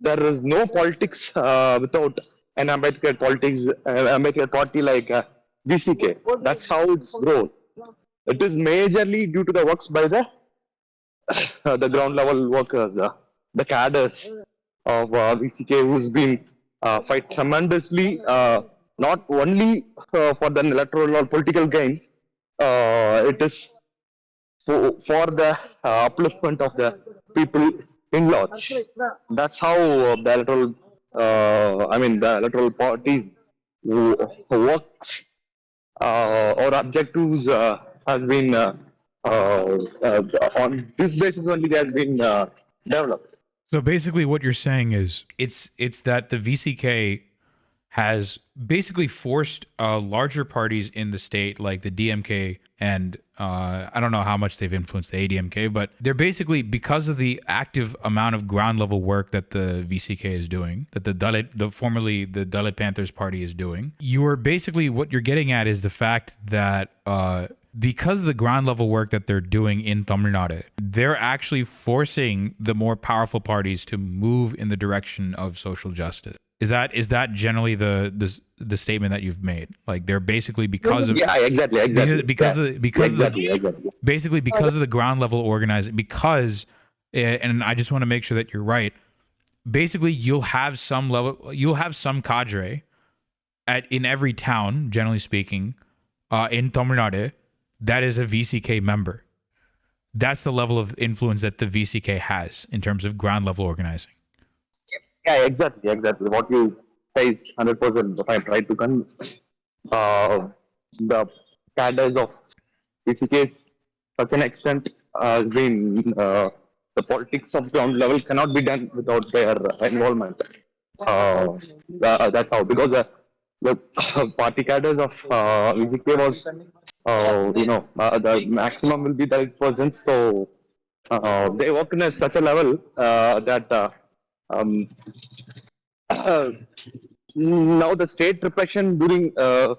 there is no politics without an Ambedkar politics, Ambedkar party like VCK. That's how it's grown. It is majorly due to the works by the ground level workers, the cadres of VCK, who's been fight tremendously, not only for the electoral or political gains. It is for the upliftment of the people in large. That's how the electoral parties works or objectives has been on this basis only they has been developed. So basically, what you're saying is it's that the VCK has basically forced larger parties in the state, like the DMK, and I don't know how much they've influenced the ADMK, but they're basically, because of the active amount of ground level work that the VCK is doing, that formerly the Dalit Panthers Party is doing. What you're getting at is the fact that because of the ground level work that they're doing in Tamil Nadu, they're actually forcing the more powerful parties to move in the direction of social justice. Is that generally the statement that you've made? Like they're basically because of exactly basically because of the ground level organizing, and I just want to make sure that you're right. Basically, you'll have some cadre in every town, generally speaking, in Tamil Nadu that is a VCK member. That's the level of influence that the VCK has in terms of ground level organizing. Yeah, exactly. What you say is 100% what I try to convey. The cadres of PCKs, such an extent, has been the politics of ground level cannot be done without their involvement. That's how, because the party cadres of VCK was, the maximum will be 30%. So they work in such a level that. Now the state repression during the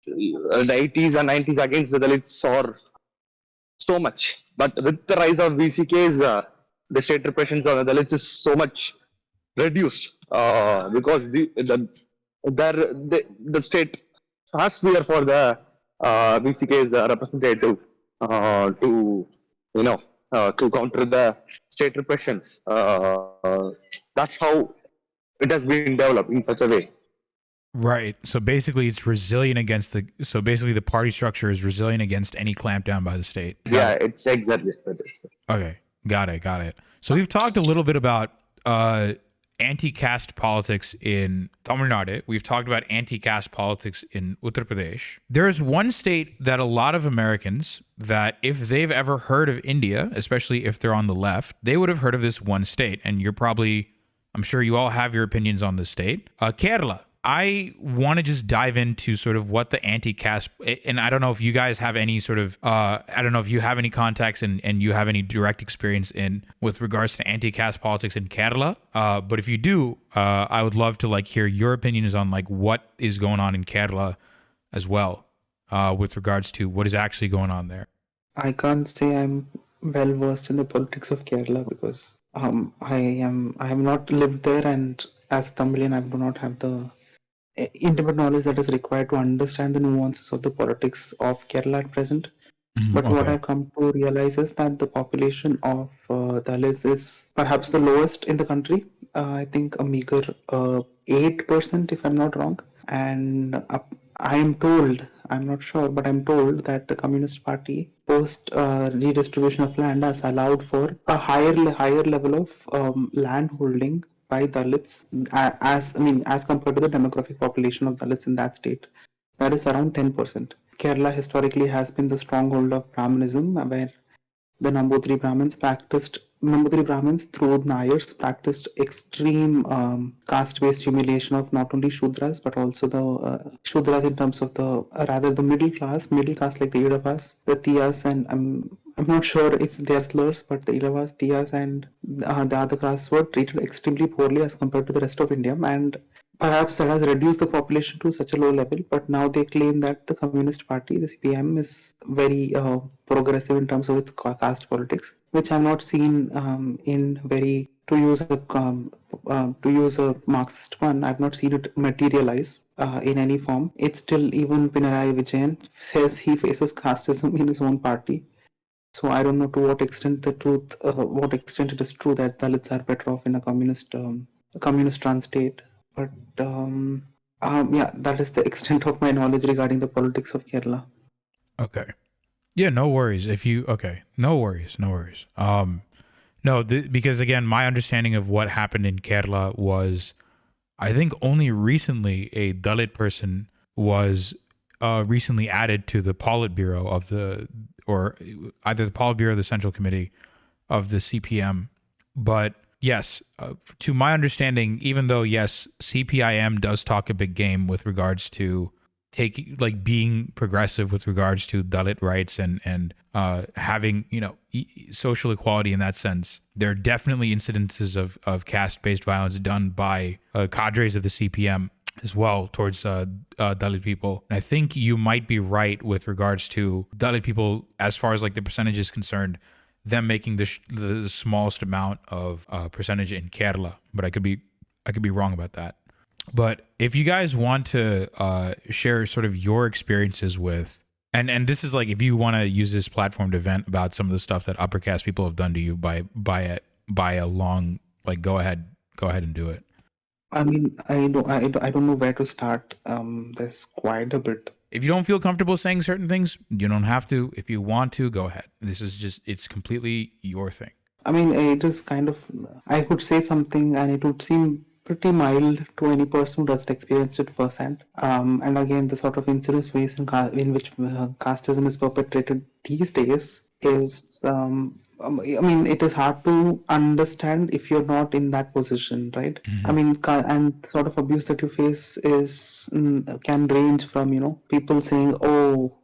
80s and 90s against the Dalits are so much, but with the rise of VCKs, the state repressions on the Dalits is so much reduced because the state has fear for the VCK's representative to counter the state repressions. That's how it has been developed in such a way. Right. So basically, it's resilient against the. So basically, the party structure is resilient against any clampdown by the state. Got Yeah, it. it's exactly that. Okay. Got it. Got it. So we've talked a little bit about anti-caste politics in Tamil Nadu. We've talked about anti-caste politics in Uttar Pradesh. There's one state that a lot of Americans, that if they've ever heard of India, especially if they're on the left, they would have heard of this one state. And you're probably, I'm sure you all have your opinions on this state. Kerala. I want to just dive into sort of what the anti-caste, and I don't know if you guys have any sort of, I don't know if you have any contacts and you have any direct experience in with regards to anti-caste politics in Kerala. But if you do, I would love to like hear your opinions on like what is going on in Kerala as well, with regards to what is actually going on there. I can't say I'm well versed in the politics of Kerala because I have not lived there, and as a Tamilian, I do not have the intimate knowledge that is required to understand the nuances of the politics of Kerala at present. But what Okay. I've come to realize is that the population of Dalits is perhaps the lowest in the country. I think a meager 8%, if I'm not wrong. And I am told, I'm not sure, but I'm told that the Communist Party, post redistribution of land, has allowed for a higher level of land holding by Dalits, as compared to the demographic population of Dalits in that state. That is around 10%. Kerala historically has been the stronghold of Brahmanism, where the Nambutiri Brahmins through Nayars practiced extreme caste-based humiliation of not only Shudras but also the Shudras in terms of the middle caste like the Idavas, the Tiyas, and I'm not sure if they are slurs, but the Idavas, Tiyas, and the other castes were treated extremely poorly as compared to the rest of India, and perhaps that has reduced the population to such a low level, but now they claim that the Communist Party, the CPM, is very progressive in terms of its caste politics, which I've not seen in very to use a Marxist one. I've not seen it materialize in any form. It's still even Pinarayi Vijayan says he faces casteism in his own party. So I don't know to what extent it is true that Dalits are better off in a communist-run state. But yeah, that is the extent of my knowledge regarding the politics of Kerala. Okay. Yeah, no worries. No worries, no worries. No, because again, my understanding of what happened in Kerala was, I think only recently a Dalit person was recently added to the Politburo or either the Politburo or the Central Committee of the CPM. But yes, to my understanding, even though yes, CPIM does talk a big game with regards to being progressive with regards to Dalit rights and having social equality in that sense. There are definitely incidences of caste-based violence done by cadres of the CPM as well towards Dalit people. And I think you might be right with regards to Dalit people as far as like the percentage is concerned, them making the smallest amount of percentage in Kerala, but I could be wrong about that. But if you guys want to share sort of your experiences with, and this is like if you want to use this platform to vent about some of the stuff that upper caste people have done to you by a long, like go ahead and do it. I mean, I don't know where to start. There's quite a bit. If you don't feel comfortable saying certain things, you don't have to. If you want to, go ahead. This is just, it's completely your thing. I mean, it is kind of, I could say something and it would seem pretty mild to any person who doesn't experience it firsthand. And again, the sort of insidious ways in which casteism is perpetrated these days is, I mean, it is hard to understand if you're not in that position, right? I mean, and the sort of abuse that you face can range from, people saying, oh,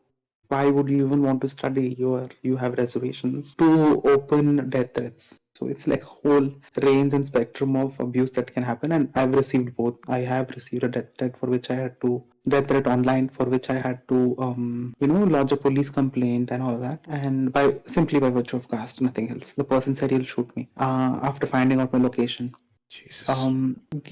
why would you even want to study? You have reservations, to open death threats. So it's like a whole range and spectrum of abuse that can happen, and I've received both. I have received a death threat for which I had to death threat online, for which I had to lodge a police complaint and all of that, and simply by virtue of caste, nothing else. The person said he'll shoot me after finding out my location. Jesus.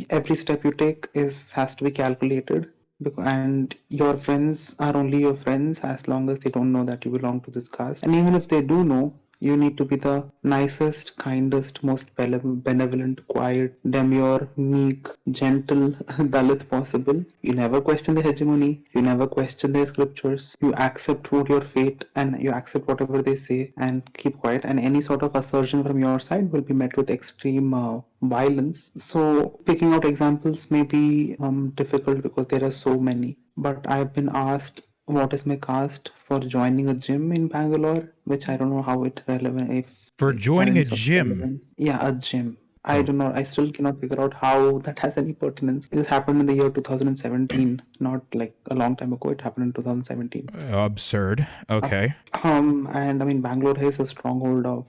Every step you take has to be calculated, and your friends are only your friends as long as they don't know that you belong to this caste, and even if they do know, You need to be the nicest, kindest, most benevolent, quiet, demure, meek, gentle Dalit possible. You never question their hegemony. You never question their scriptures. You accept what your fate and you accept whatever they say and keep quiet. And any sort of assertion from your side will be met with extreme violence. So picking out examples may be difficult because there are so many. But I've been asked what is my caste for joining a gym in Bangalore, which I don't know how it relevant if For it has joining any a sort of gym. relevance. Yeah, a gym. I Oh. do not. I still cannot figure out how that has any pertinence. This happened in the year 2017, not like a long time ago. It happened in 2017. Absurd. Okay. And I mean, Bangalore is a stronghold of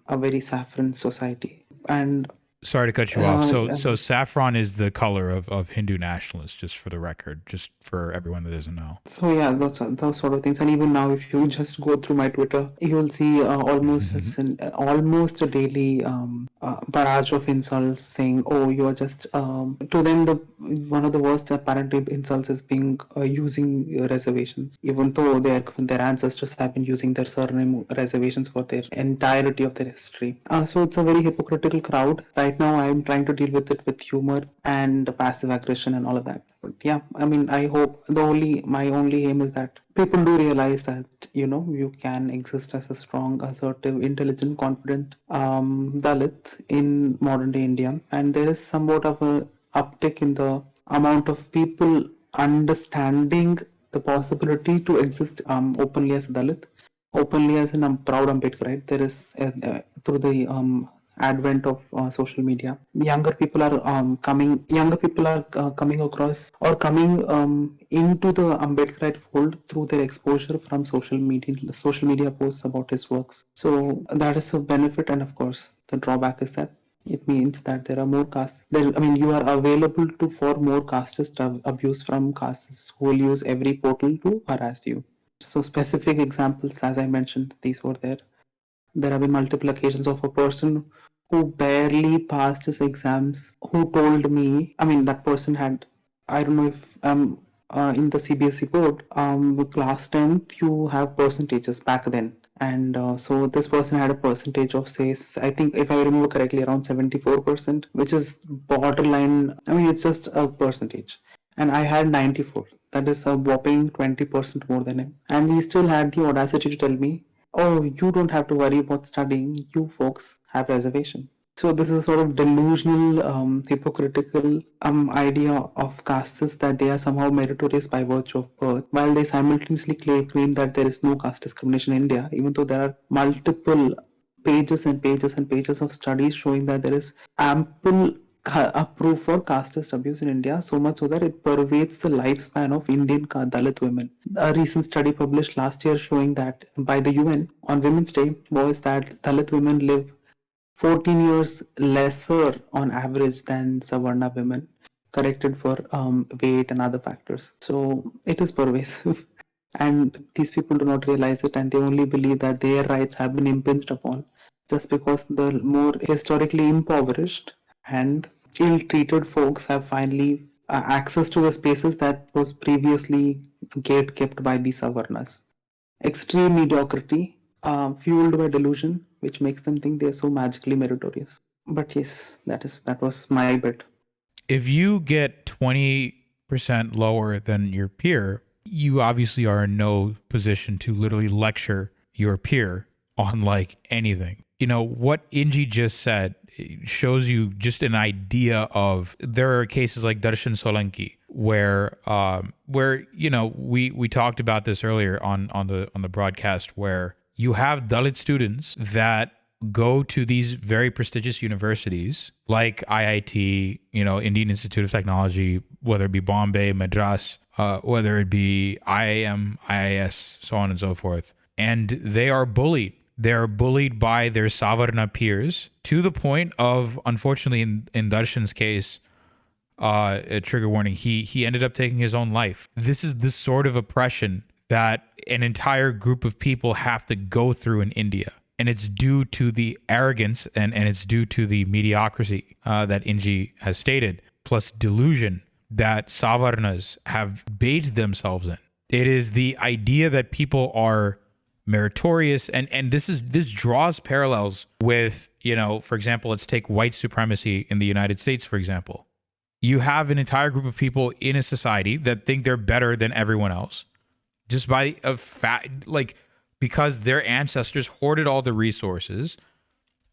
a very saffron society, and Sorry to cut you off. So uh, saffron is the color of Hindu nationalists, just for the record, just for everyone that doesn't know. so yeah, those sort of things. And even now, if you just go through my Twitter, you will see almost a daily barrage of insults saying, "Oh, you are just." To them, the one of the worst apparently insults is being using reservations, even though their ancestors have been using their surname reservations for their entirety of their history. So it's a very hypocritical crowd. Right now, I am trying to deal with it with humor and passive aggression and all of that. But yeah, I mean, I hope my only aim is that people do realize that you can exist as a strong, assertive, intelligent, confident Dalit in modern day India, and there is somewhat of a uptick in the amount of people understanding the possibility to exist openly as a Dalit, openly as a proud Ambedkarite. There is through the advent of social media, younger people are coming across or coming into the Ambedkarite fold through their exposure from social media posts about his works. So that is a benefit, and of course the drawback is that it means that there are more castes. I mean, you are available to for more casteist abuse from castes who will use every portal to harass you. So specific examples, as I mentioned, these were there. There have been multiple occasions of a person who barely passed his exams who told me, I mean, that person had, I don't know if in the CBSE board, class 10th, you have percentages back then. And so this person had a percentage of, say, I think if I remember correctly, around 74%, which is borderline. I mean, it's just a percentage. And I had 94. That is a whopping 20% more than him. And he still had the audacity to tell me, "Oh, you don't have to worry about studying. You folks have reservation." So this is a sort of delusional, hypocritical idea of castes that they are somehow meritorious by virtue of birth, while they simultaneously claim that there is no caste discrimination in India, even though there are multiple pages and pages and pages of studies showing that there is ample proof for casteist abuse in India, so much so that it pervades the lifespan of Indian Dalit women. A recent study published last year showing that by the UN on Women's Day was that Dalit women live 14 years lesser on average than Savarna women, corrected for weight and other factors. So it is pervasive. And these people do not realize it, and they only believe that their rights have been impinged upon just because the more historically impoverished and ill-treated folks have finally access to the spaces that was previously gate kept by the Savarnas. Extreme mediocrity, fueled by delusion, which makes them think they are so magically meritorious. But yes, that was my bit. If you get 20% lower than your peer, you obviously are in no position to literally lecture your peer on like anything. You know, what Inji just said shows you just an idea of, there are cases like Darshan Solanki where you know, we talked about this earlier on the broadcast, where you have Dalit students that go to these very prestigious universities like IIT, you know, Indian Institute of Technology, whether it be Bombay, Madras, whether it be IIM, IIS, so on and so forth. And they are bullied. They're bullied by their Savarna peers to the point of, unfortunately, in Darshan's case, a trigger warning, he ended up taking his own life. This is the sort of oppression that an entire group of people have to go through in India. And it's due to the arrogance and it's due to the mediocrity that Inji has stated, plus delusion that Savarnas have bathed themselves in. It is the idea that people are meritorious, and this draws parallels with, for example, let's take white supremacy in the United States, for example. You have an entire group of people in a society that think they're better than everyone else just by a fact, like, because their ancestors hoarded all the resources,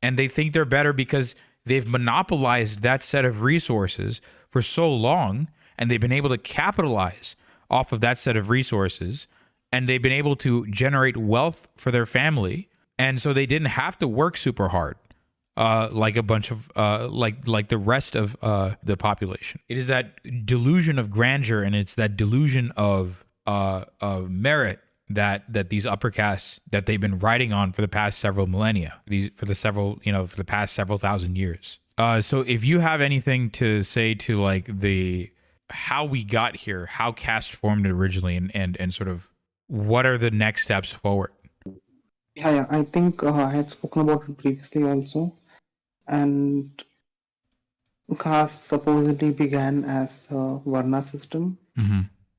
and they think they're better because they've monopolized that set of resources for so long, and they've been able to capitalize off of that set of resources, and they've been able to generate wealth for their family, and so they didn't have to work super hard, like a bunch of like the rest of the population. It is that delusion of grandeur, and it's that delusion of merit that these upper castes, that they've been riding on for the past several millennia, for the past several thousand years. So if you have anything to say to like how we got here, how caste formed originally, and sort of what are the next steps forward? Yeah, I think I had spoken about it previously also. And caste supposedly began as the Varna system,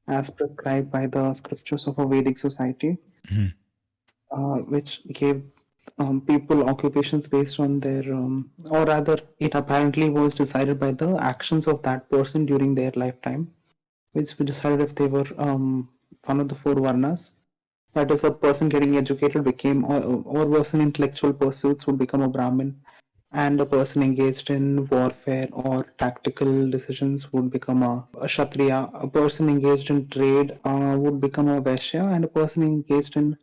as prescribed by the scriptures of a Vedic society, which gave people occupations based on their, or rather, it apparently was decided by the actions of that person during their lifetime, which decided if they were one of the four Varnas. That is, a person getting educated became, or was in intellectual pursuits would become a Brahmin, and a person engaged in warfare or tactical decisions would become a Kshatriya. A person engaged in trade would become a Vaishya, and a person engaged in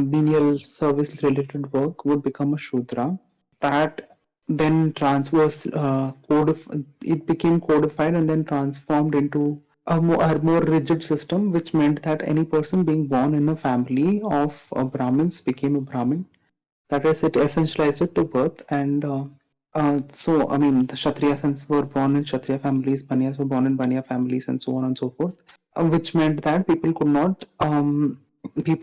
menial service-related work would become a Shudra. That then it became codified and then transformed into a more rigid system, which meant that any person being born in a family of Brahmins became a Brahmin. That is, it essentialized it to birth. And so, I mean, the Kshatriyas were born in Kshatriya families, Banyas were born in Banya families, and so on and so forth, which meant that people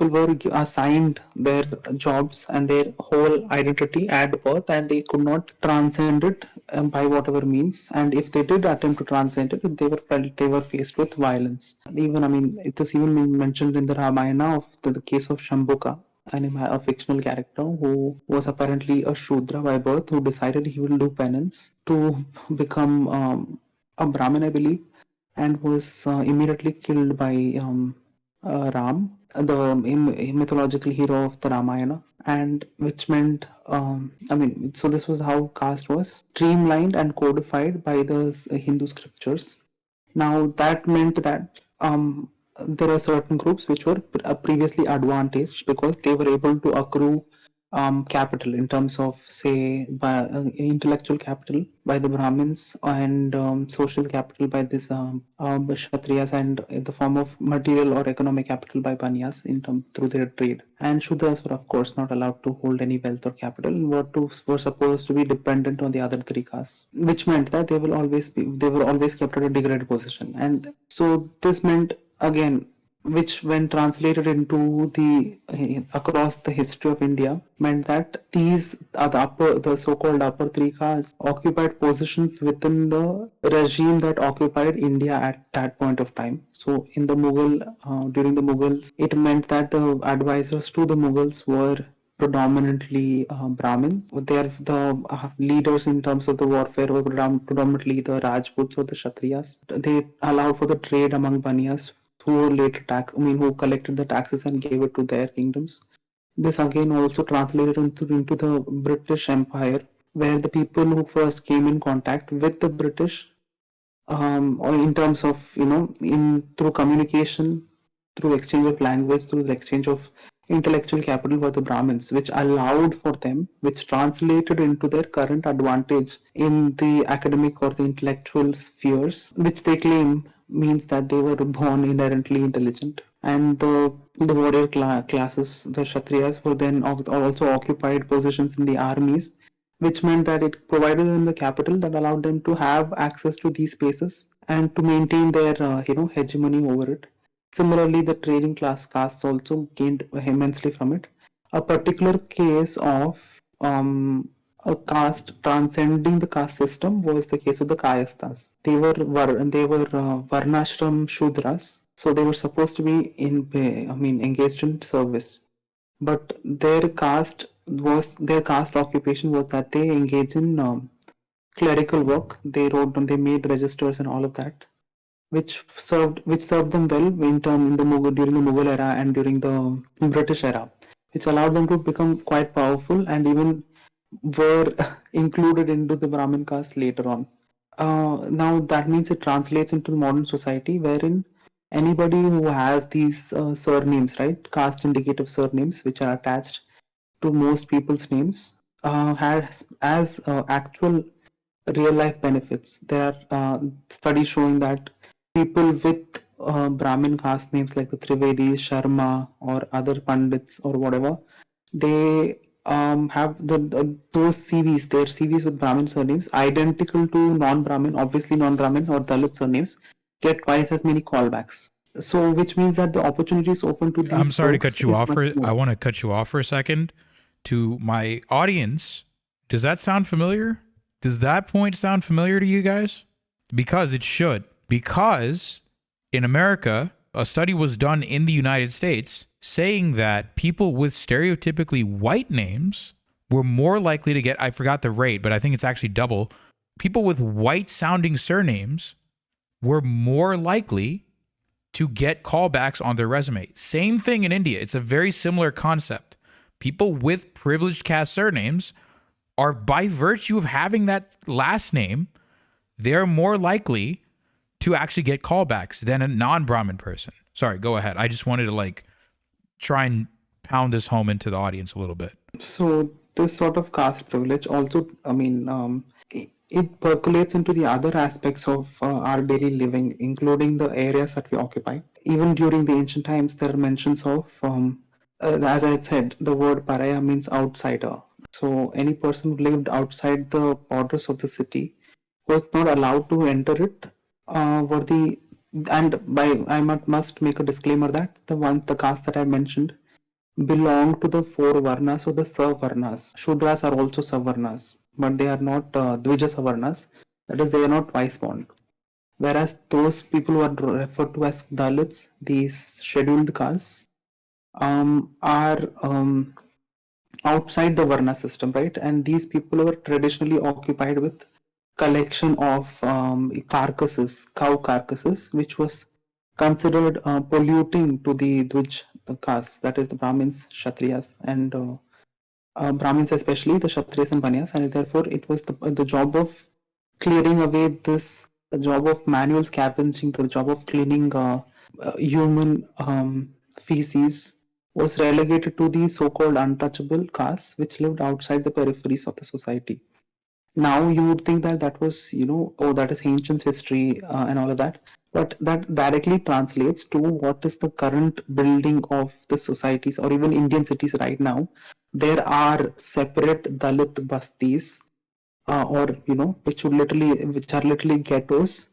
were assigned their jobs and their whole identity at birth, and they could not transcend it by whatever means. And if they did attempt to transcend it, they were faced with violence. Even, I mean, it is even mentioned in the Ramayana of the case of Shambhuka, a fictional character who was apparently a Shudra by birth, who decided he will do penance to become a Brahmin, I believe, and was immediately killed by Ram, the mythological hero of the Ramayana, and which meant, so this was how caste was streamlined and codified by the Hindu scriptures. Now, that meant that there are certain groups which were previously advantaged because they were able to accrue capital in terms of, say, intellectual capital by the Brahmins, and social capital by this Kshatriyas, and in the form of material or economic capital by Banyas through their trade. And Shudras were, of course, not allowed to hold any wealth or capital, and were supposed to be dependent on the other three castes, which meant that they were always kept at a degraded position. And so this meant, again, which when translated into across the history of India, meant that these are the so-called upper three castes occupied positions within the regime that occupied India at that point of time. So in the during the Mughals, it meant that the advisors to the Mughals were predominantly Brahmins. The leaders in terms of the warfare were predominantly the Rajputs or the Kshatriyas. They allowed for the trade among Banyas, who collected the taxes and gave it to their kingdoms. This again also translated into the British Empire, where the people who first came in contact with the British, or in terms of, through communication, through exchange of language, through the exchange of intellectual capital, were the Brahmins, which allowed for them, which translated into their current advantage in the academic or the intellectual spheres, which they claim means that they were born inherently intelligent. And the warrior classes, the Kshatriyas, were then also occupied positions in the armies, which meant that it provided them the capital that allowed them to have access to these spaces and to maintain their hegemony over it. Similarly, the trading class castes also gained immensely from it. A particular case of a caste transcending the caste system was the case of the Kayasthas. They were Varnashram Shudras, so they were supposed to be engaged in service. but their caste occupation was that they engage in clerical work. They made registers and all of that, which served them well in the Mughal during the Mughal era and during the British era, which allowed them to become quite powerful and even were included into the Brahmin caste later on. Now that means it translates into modern society wherein anybody who has these surnames, right, caste indicative surnames, which are attached to most people's names, has as actual real life benefits. There are studies showing that people with Brahmin caste names like the Trivedi, Sharma, or other Pandits or whatever, they have those CVs, their CVs with Brahmin surnames, identical to non-Brahmin, obviously non-Brahmin or Dalit surnames, get twice as many callbacks. So, which means that the opportunities open to I'm these sorry to folks cut you is off much for. more. I want to cut you off for a second. To my audience, does that sound familiar? Does that point sound familiar to you guys? Because it should. Because in America, a study was done in the United States saying that people with stereotypically white names were more likely to get, I forgot the rate, but I think it's actually double. People with white sounding surnames were more likely to get callbacks on their resume. Same thing in India. It's a very similar concept. People with privileged caste surnames are, by virtue of having that last name, they're more likely to actually get callbacks than a non-Brahmin person. Sorry, go ahead. I just wanted to try and pound this home into the audience a little bit. So this sort of caste privilege also, it percolates into the other aspects of our daily living, including the areas that we occupy. Even during the ancient times, there are mentions of, as I had said, the word paraya means outsider. So any person who lived outside the borders of the city was not allowed to enter it. Were the and by I must make a disclaimer that the caste that I mentioned belong to the four varnas or the savarnas. Shudras are also savarnas, but they are not dvija savarnas. That is, they are not twice born. Whereas those people who are referred to as Dalits, these scheduled castes, are outside the varna system, right? And these people were traditionally occupied with collection of carcasses, cow carcasses, which was considered polluting to the Dvij caste, that is the Brahmins, Kshatriyas, and Brahmins, especially the Kshatriyas and Banyas, and therefore it was the job of clearing away this, the job of manual scavenging, the job of cleaning human feces was relegated to the so-called untouchable castes which lived outside the peripheries of the society. Now you would think that that was, oh, that is ancient history and all of that, but that directly translates to what is the current building of the societies or even Indian cities right now. There are separate Dalit bastis, or which are literally ghettos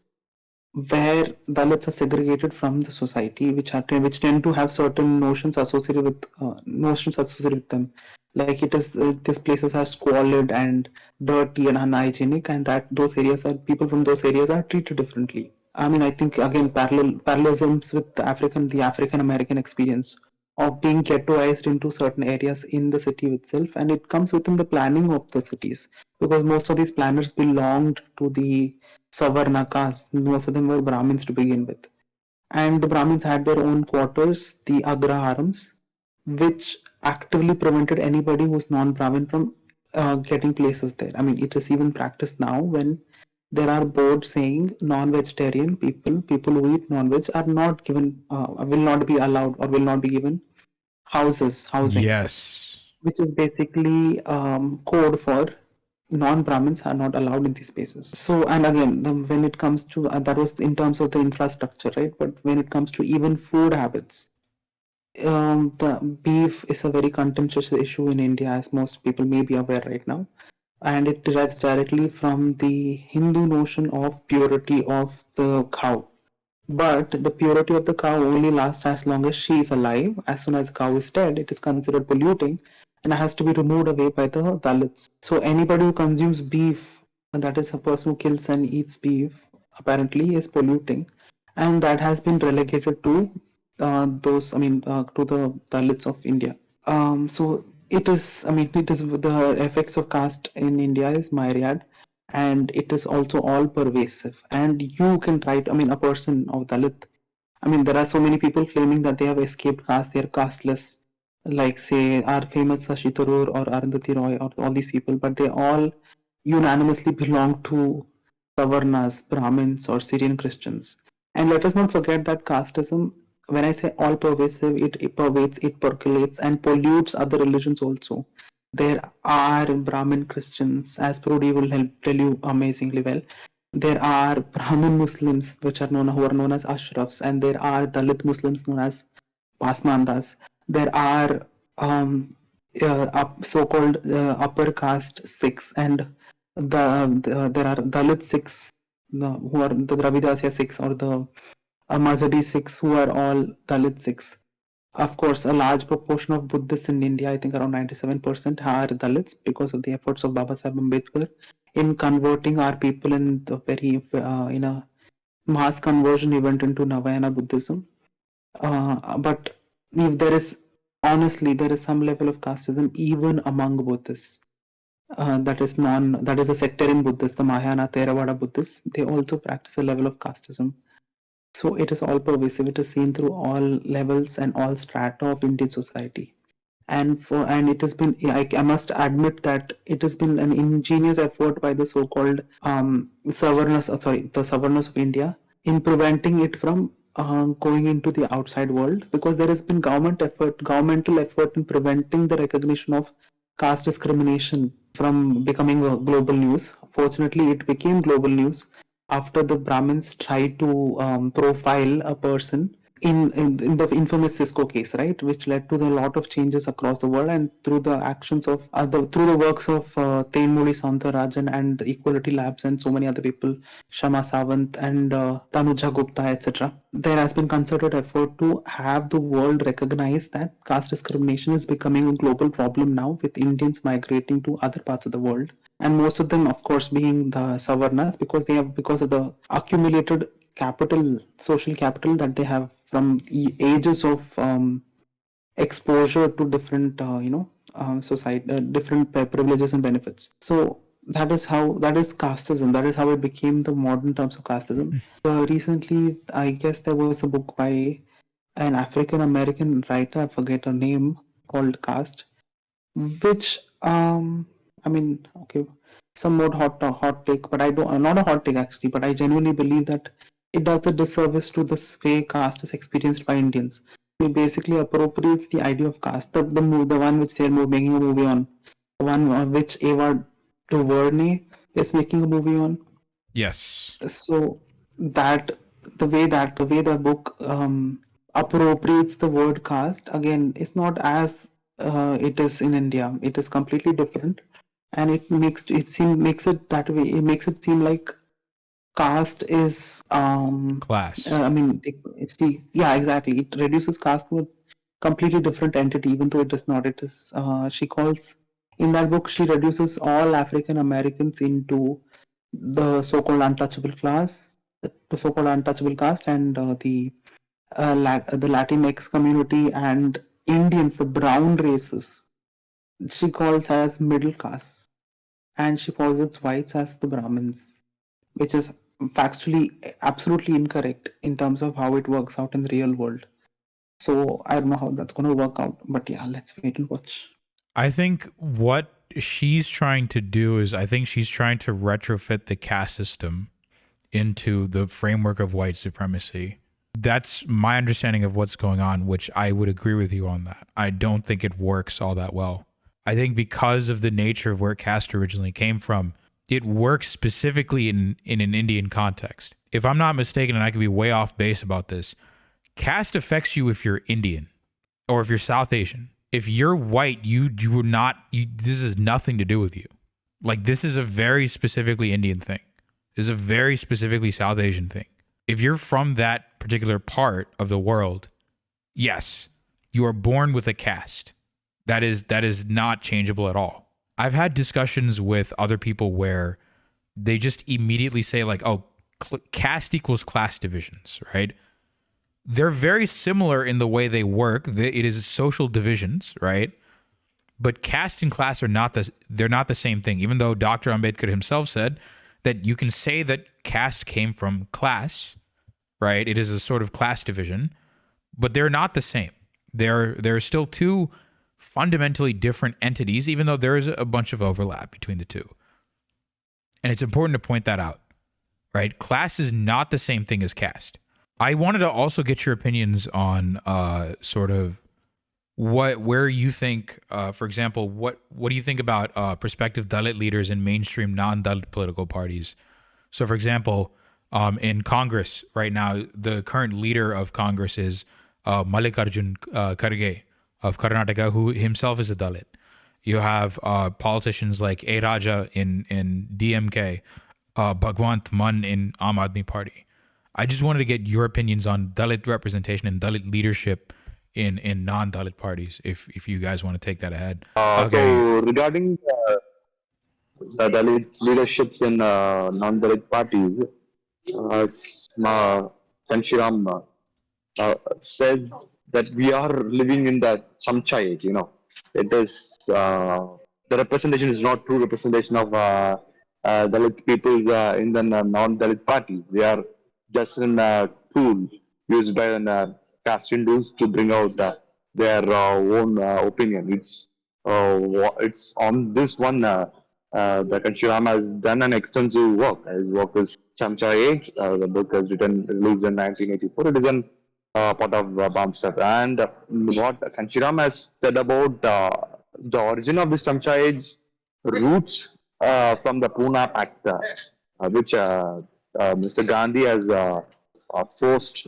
where Dalits are segregated from the society, which tend to have certain notions associated with them, like these places are squalid and dirty and unhygienic, and that those areas are people from those areas are treated differently. I mean, I think again parallelisms with the African American experience of being ghettoized into certain areas in the city itself, and it comes within the planning of the cities because most of these planners belonged to the Savarna caste. Most of them were Brahmins to begin with, and the Brahmins had their own quarters, the Agraharams, which actively prevented anybody who's non-Brahmin from getting places there. I mean, it is even practiced now when there are boards saying non-vegetarian people who eat non-veg are not given, will not be allowed or will not be given housing, Yes. which is basically code for non-Brahmins are not allowed in these spaces. So, and again, when it comes to that was in terms of the infrastructure, right? But when it comes to even food habits, the beef is a very contentious issue in India, as most people may be aware right now, and it derives directly from the Hindu notion of purity of the cow. But the purity of the cow only lasts as long as she is alive. As soon as the cow is dead, it is considered polluting and has to be removed away by the Dalits. So anybody who consumes beef, and that is a person who kills and eats beef, apparently is polluting, and that has been relegated to to the Dalits of India. So it is, I mean, it is the effects of caste in India is myriad, and it is also all pervasive. And you can write, I mean, a person of Dalit. I mean, there are so many people claiming that they have escaped caste, they are casteless, like say our famous Shashi Tharoor or Arundhati Roy or all these people, but they all unanimously belong to Savarnas, Brahmins, or Syrian Christians. And let us not forget that casteism, when I say all pervasive, it pervades, it percolates, and pollutes other religions also. There are Brahmin Christians, as Prodi will help tell you amazingly well. There are Brahmin Muslims, which are known who are known as Ashrafs, and there are Dalit Muslims known as Pasmandas. There are so-called upper caste Sikhs, and there are Dalit Sikhs, who are the Dravidasya Sikhs or the Mazhadi Sikhs, who are all Dalit Sikhs. Of course, a large proportion of Buddhists in India, I think around 97%, are Dalits because of the efforts of Babasaheb Ambedkar in converting our people in the very in a mass conversion event into Navayana Buddhism. But if there is honestly there is some level of casteism even among Buddhists. That is the sectarian Buddhists, the Mahayana Theravada Buddhists. They also practice a level of casteism. So it is all pervasive. It is seen through all levels and all strata of Indian society. And it has been, I must admit that it has been an ingenious effort by the so-called the Savarnas of India in preventing it from going into the outside world, because there has been governmental effort in preventing the recognition of caste discrimination from becoming a global news. Fortunately, it became global news after the Brahmins tried to profile a person in the infamous Cisco case, right, which led to a lot of changes across the world, and through the actions of through the works of Thenmozhi Sauntarajan and Equality Labs and so many other people, Shama Sawant and Tanuja Gupta, etc. There has been concerted effort to have the world recognize that caste discrimination is becoming a global problem now, with Indians migrating to other parts of the world, and most of them, of course, being the Savarnas, because of the accumulated social capital that they have from ages of exposure to different, society, different privileges and benefits. So that is casteism. That is how it became the modern terms of casteism. Recently, I guess there was a book by an African American writer, I forget her name, called Caste, which I mean, okay, somewhat hot take, but I don't, not a hot take actually, but I genuinely believe that it does a disservice to the way caste is experienced by Indians. It basically appropriates the idea of caste, the one which they're making a movie on, the one on which Ava DuVernay is making a movie on. Yes. So that the way the book appropriates the word caste, again, is not as it is in India. It is completely different, and makes it that way. It makes it seem like caste is Class. I mean yeah, exactly. It reduces caste to a completely different entity, even though it does not. It is she calls in that book, she reduces all African Americans into the so-called untouchable class, the so-called untouchable caste, and the Latinx community and Indians, the brown races, she calls as middle caste, and she posits whites as the Brahmins, which is factually absolutely incorrect in terms of how it works out in the real world. So I don't know how that's going to work out, but yeah, let's wait and watch. I think what she's trying to do is, I think she's trying to retrofit the caste system into the framework of white supremacy. That's my understanding of what's going on, which I would agree with you on that. I don't think it works all that well. I think because of the nature of where caste originally came from, it works specifically in an Indian context. If I'm not mistaken, and I could be way off base about this, caste affects you if you're Indian or if you're South Asian. If you're white, you are not. This has nothing to do with you. Like, this is a very specifically Indian thing. This is a very specifically South Asian thing. If you're from that particular part of the world, yes, you are born with a caste. That is not changeable at all. I've had discussions with other people where they just immediately say like, oh, caste equals class divisions, right? they're very similar in the way they work. It is social divisions, right? But caste and class are they're not the same thing. Even though Dr. Ambedkar himself said that you can say that caste came from class, right? It is a sort of class division, but they're not the same. They're still two fundamentally different entities, even though there is a bunch of overlap between the two. And it's important to point that out, right? Class is not the same thing as caste. I wanted to also get your opinions on sort of where you think, for example, what do you think about prospective Dalit leaders in mainstream non-Dalit political parties? So, for example, in Congress right now, the current leader of Congress is Mallikarjun Kharge of Karnataka, who himself is a Dalit. You have politicians like A. Raja in DMK, Bhagwant Mann in Aam Aadmi Party. I just wanted to get your opinions on Dalit representation and Dalit leadership in non-Dalit parties, if you guys want to take that ahead. So regarding the Dalit leaderships in non-Dalit parties, Kanshiram says that we are living in the Chamcha age. It is the representation is not true representation of Dalit peoples in the non-Dalit parties. They are just a tool used by caste Hindus to bring out their own opinion. It's on this one. The Kanshiram has done an extensive work. His work is Chamcha Age. The book is released in 1984. It is an part of Babasaheb. And what Kanshiram has said about the origin of this Chamcha Age roots from the Pune Pact, which Mr. Gandhi has forced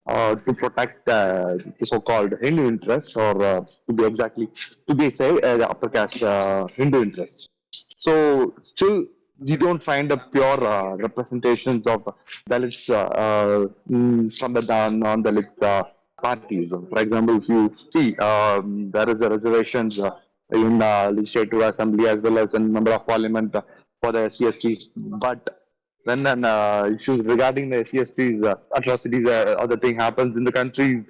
to protect the so-called Hindu interest, or to be the upper caste Hindu interest. So still, you don't find a pure representations of Dalits from the non-Dalit parties. For example, if you see, there is a reservations in legislative assembly as well as in member of parliament for the SC/STs, but when an issues regarding the SC/STs atrocities, other thing happens in the country,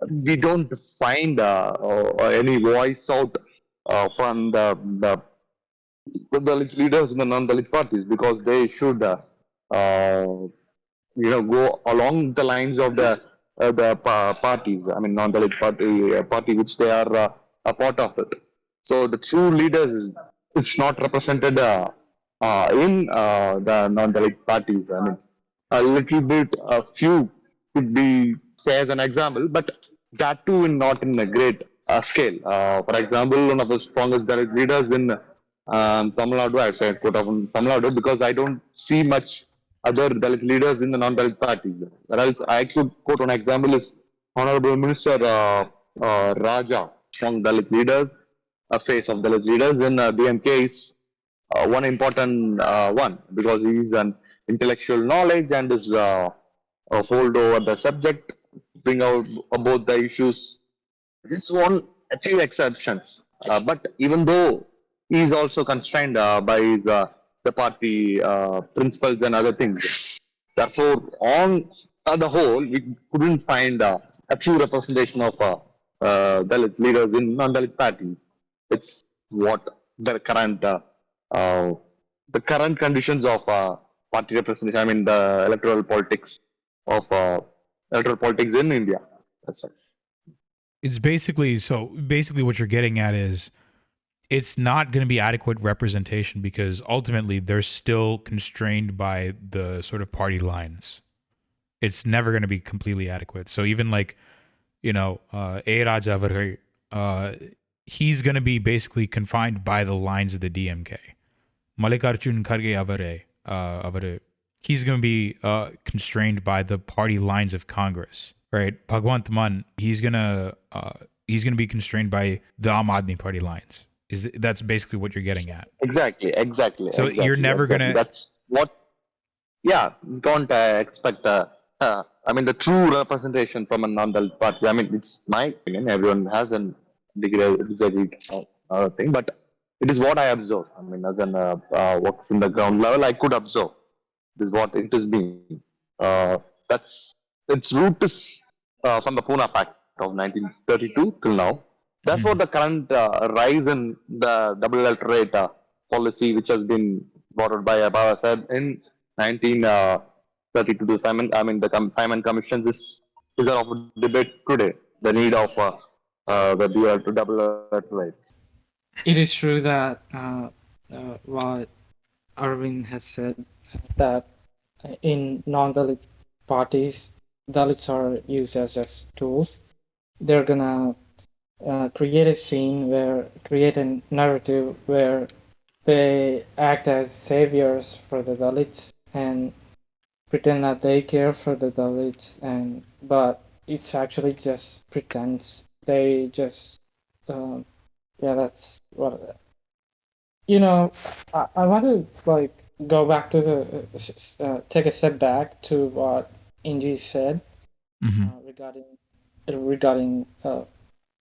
we don't find any voice out from the Dalit leaders in the non-Dalit parties, because they should go along the lines of the parties. I mean, non-Dalit party which they are a part of it. So the true leaders is not represented in the non-Dalit parties. I mean, a little bit, a few could be say as an example, but that too not in a great scale. For example, one of the strongest Dalit leaders in Tamil Nadu, I say quote of Tamil Nadu, because I don't see much other Dalit leaders in the non-Dalit parties. Whereas I could quote one example is Honorable Minister Raja, strong Dalit leaders, a face of Dalit leaders in BMK is one important one, because he is an intellectual knowledge and is hold over the subject, bring out about the issues. This one, a few exceptions, but even though he is also constrained by his the party principles and other things. Therefore, on the whole, we couldn't find a true representation of Dalit leaders in non-Dalit parties. It's what the current conditions of party representation. I mean, the electoral politics in India. That's it. It's basically what you're getting at is it's not going to be adequate representation because ultimately they're still constrained by the sort of party lines. It's never going to be completely adequate. So even like, A. Raja Avarhe, he's going to be basically confined by the lines of the DMK. Mallikarjun Kharge Avarhe, he's going to be constrained by the party lines of Congress, right? Bhagwant Mann, he's going to be constrained by the Aam Aadmi Party lines. That's basically what you're getting at. Exactly. So you're never gonna. That's what. Yeah, don't expect. I mean, the true representation from a non-Dalit party. I mean, it's my opinion. Everyone has an disagreed thing, but it is what I observe. I mean, as an works in the ground level, I could observe. This is what it has been. That's its root is from the Pune Act of 1932 till now. Therefore, the current rise in the double electorate policy, which has been brought out by Babasaheb in 1932 to Simon, I mean the Simon Commission, is of debate today. The need of the double electorate. It is true that what Arvind has said, that in non-Dalit parties, Dalits are used as just tools. They're gonna create a scene create a narrative where they act as saviors for the Dalits and pretend that they care for the Dalits, but it's actually just pretense. They just that's what I want to go back to take a step back to what Inji said regarding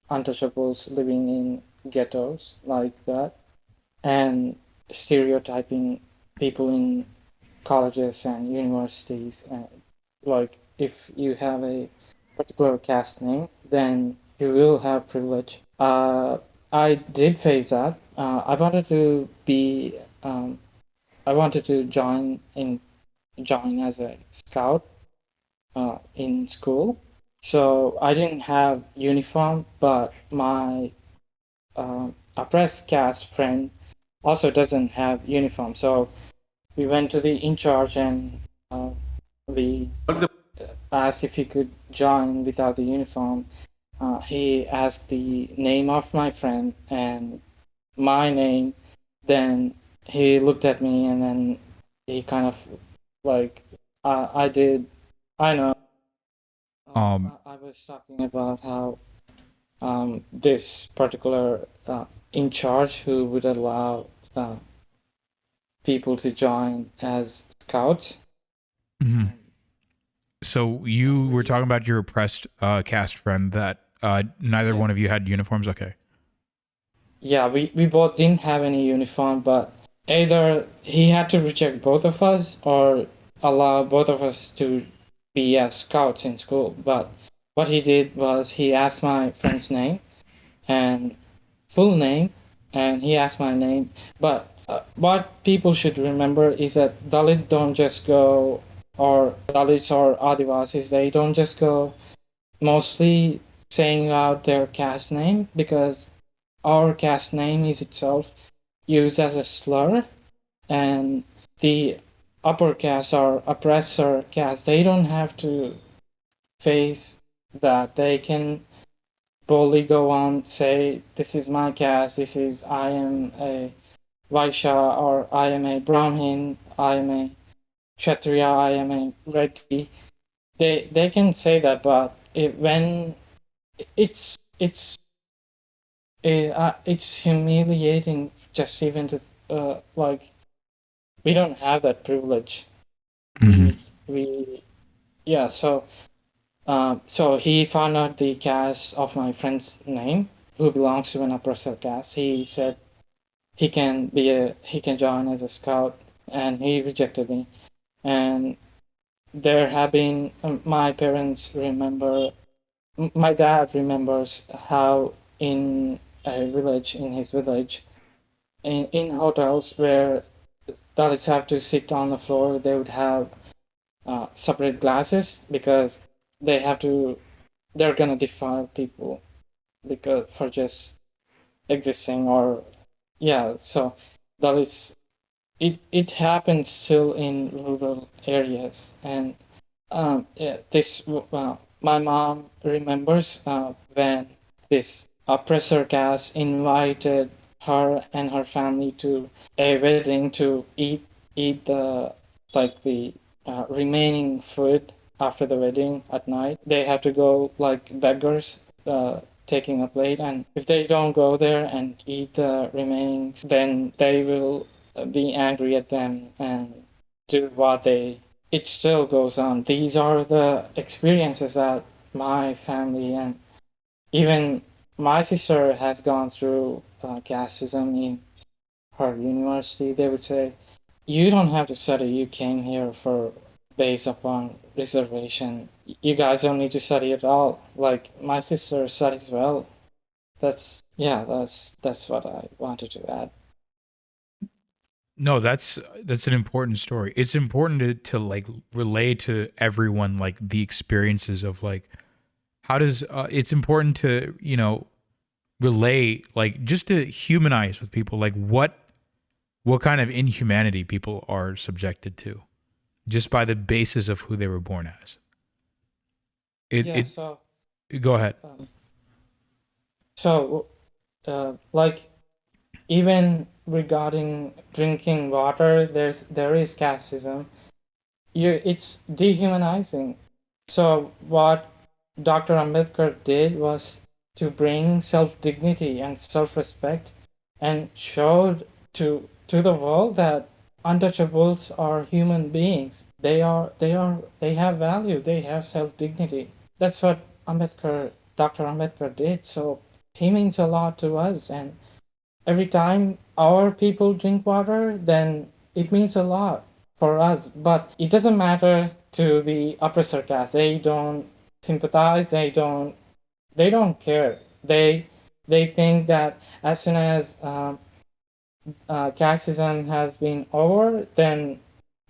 untouchables living in ghettos like that, and stereotyping people in colleges and universities. Like if you have a particular caste name, then you will have privilege. I did face that. I wanted to be. I wanted to join as a scout in school. So I didn't have uniform, but my oppressed caste friend also doesn't have uniform. So we went to the in charge and we asked if he could join without the uniform. He asked the name of my friend and my name. Then he looked at me and then he kind of I know. I was talking about how this particular in charge who would allow people to join as scouts. Mm-hmm. So you were talking about your oppressed caste friend that neither one of you had uniforms? Okay. Yeah, we both didn't have any uniform, but either he had to reject both of us or allow both of us to be as scouts in school. But what he did was he asked my friend's name and full name, and he asked my name. But what people should remember is that Dalit don't just go, or Dalits or Adivasis, they don't just go mostly saying out their caste name, because our caste name is itself used as a slur, and the upper caste or oppressor caste, they don't have to face that. They can boldly go on, say, this is my caste, I am a Vaishya, or I am a Brahmin, I am a Kshatriya, I am a Reddy. They can say that, but when it's humiliating just even to we don't have that privilege. Mm-hmm. So he found out the caste of my friend's name, who belongs to an oppressor caste. He said he can join as a scout, and he rejected me. And there have been my dad remembers how in his village, in hotels where Dalits have to sit on the floor, they would have separate glasses because they're gonna defile people because for just existing, or so Dalits, it happens still in rural areas. And my mom remembers when this oppressor caste invited her and her family to a wedding to eat the remaining food after the wedding at night. They have to go like beggars, taking a plate, and if they don't go there and eat the remaining, then they will be angry at them and do what it still goes on. These are the experiences that my family and even my sister has gone through casteism in her university. They would say, you don't have to study, you came here for based upon reservation. You guys don't need to study at all. Like my sister studies well. That's what I wanted to add. No, that's an important story. It's important to like relay to everyone like the experiences of like how does it's important to, you know, relay like just to humanize with people like what kind of inhumanity people are subjected to just by the basis of who they were born as. So Go ahead. Like even regarding drinking water, there is casteism. It's dehumanizing. So what Dr. Ambedkar did was to bring self-dignity and self-respect and showed to the world that untouchables are human beings. They have value. They have self-dignity. That's what Dr. Ambedkar did. So he means a lot to us, and every time our people drink water, then it means a lot for us. But it doesn't matter to the oppressor caste. They don't sympathize. They don't care. They think that as soon as casteism has been over, then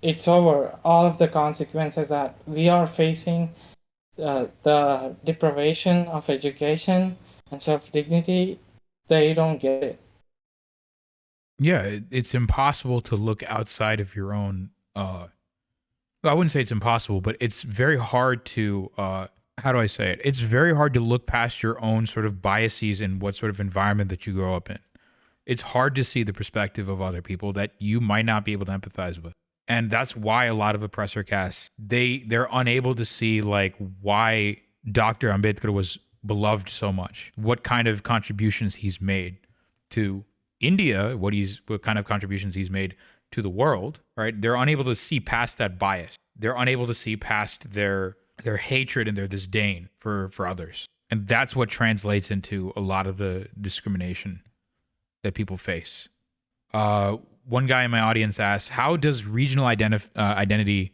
it's over. All of the consequences that we are facing, the deprivation of education and self-dignity, they don't get it. Yeah, it's impossible to look outside of your own I wouldn't say it's impossible, but it's very hard to how do I say it? It's very hard to look past your own sort of biases and what sort of environment that you grow up in. It's hard to see the perspective of other people that you might not be able to empathize with. And that's why a lot of oppressor castes, they're unable to see like why Dr. Ambedkar was beloved so much, what kind of contributions he's made to India, what kind of contributions he's made to the world, right? They're unable to see past that bias. They're unable to see past their hatred and their disdain for others. And that's what translates into a lot of the discrimination that people face. One guy in my audience asked, how does regional identity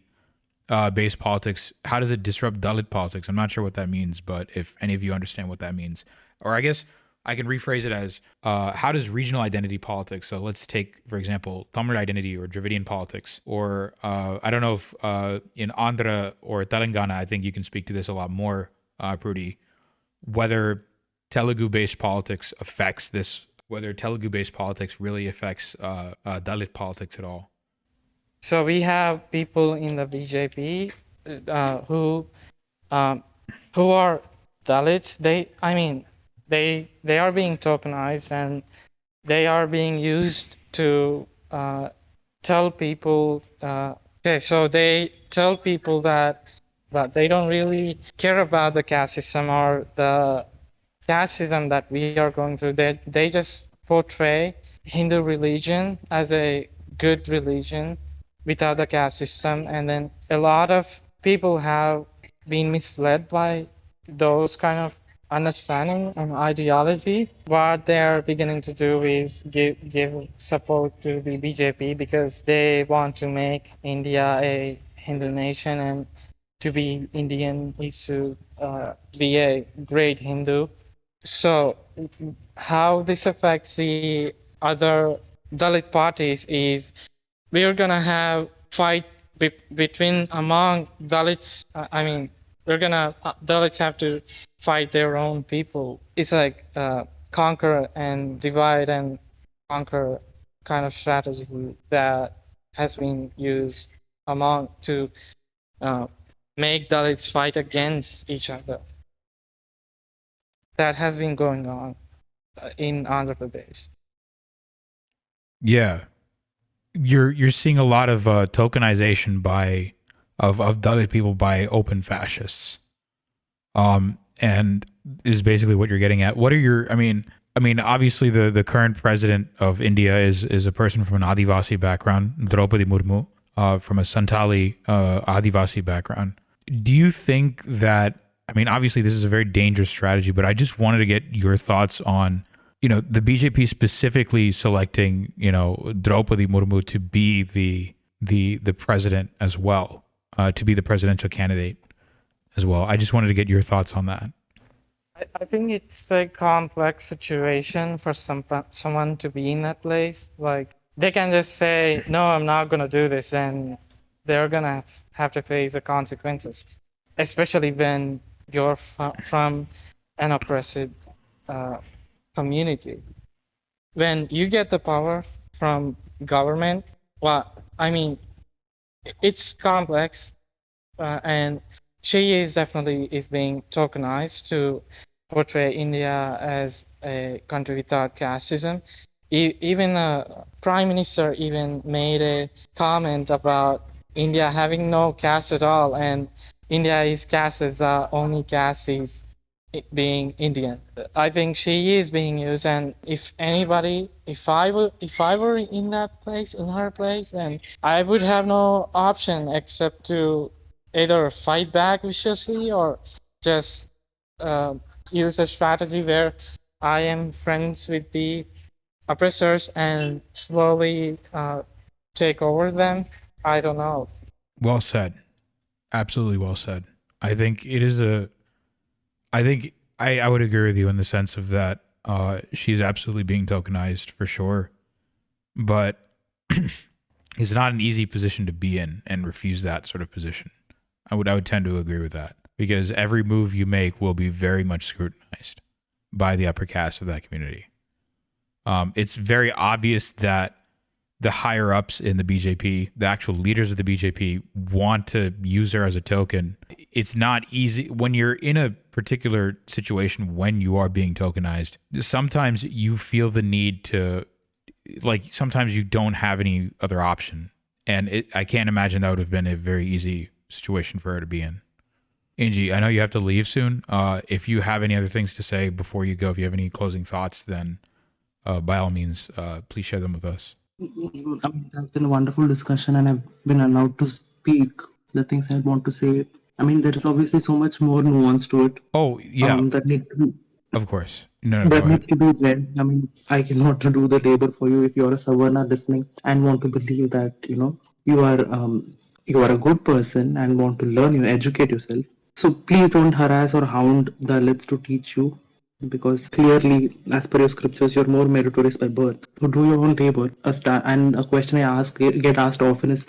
based politics, how does it disrupt Dalit politics? I'm not sure what that means, but if any of you understand what that means, or I guess I can rephrase it as, how does regional identity politics, so let's take, for example, Tamil identity or Dravidian politics, or I don't know if in Andhra or Telangana, I think you can speak to this a lot more, Prudy, whether Telugu-based politics affects this, whether Telugu-based politics really affects Dalit politics at all. So we have people in the BJP who are Dalits. They are being tokenized, and they are being used to tell people. So they tell people that they don't really care about the caste system or the caste system that we are going through. They just portray Hindu religion as a good religion without the caste system, and then a lot of people have been misled by those kind of understanding and ideology. What they're beginning to do is give support to the BJP because they want to make India a Hindu nation, and to be Indian is to be a great Hindu. So how this affects the other Dalit parties is we're gonna have fight between among Dalits. Dalits have to fight their own people. It's like conquer and divide and conquer kind of strategy that has been used among to make Dalits fight against each other. That has been going on in Andhra Pradesh. Yeah, you're seeing a lot of tokenization of Dalit people by open fascists, and is basically what you're getting at. What are your? I mean, obviously the current president of India is a person from an Adivasi background, Draupadi Murmu, from a Santali Adivasi background. Do you think that? I mean, obviously this is a very dangerous strategy, but I just wanted to get your thoughts on, the BJP specifically selecting, Draupadi Murmu to be the president as well. to be the presidential candidate as well. I just wanted to get your thoughts on that. I think it's a complex situation for someone to be in that place. Like they can just say, no, I'm not going to do this. And they're going to have to face the consequences, especially when you're from an oppressive community. When you get the power from government, well, I mean, it's complex, and she is definitely being tokenized to portray India as a country without casteism. Even the prime minister even made a comment about India having no caste at all, and India is cast as the only caste is being Indian. I think she is being used, and if anybody, if I were in that place, in her place, then I would have no option except to either fight back viciously or just use a strategy where I am friends with the oppressors and slowly take over them. I don't know. Well said. Absolutely well said. I think it is I would agree with you in the sense of that she's absolutely being tokenized for sure. But it's not an easy position to be in and refuse that sort of position. I would tend to agree with that because every move you make will be very much scrutinized by the upper caste of that community. It's very obvious that the higher ups in the BJP, the actual leaders of the BJP, want to use her as a token. It's not easy when you're in a particular situation when you are being tokenized. Sometimes you feel the need to, like, sometimes you don't have any other option. And I can't imagine that would have been a very easy situation for her to be in. Angie, I know you have to leave soon. If you have any other things to say before you go, if you have any closing thoughts, then by all means, please share them with us. It's been a wonderful discussion, and I've been allowed to speak the things I want to say. I mean, there is obviously so much more nuance to it. Oh, yeah. That need to be, Of course. No, that go needs ahead. to be read. I mean, I cannot do the labor for you if you're a Savarna listening and want to believe that you are a good person and want to learn, you educate yourself. So please don't harass or hound Dalits to teach you, because clearly, as per your scriptures, you're more meritorious by birth. So do your own labor. And a question I get asked often is,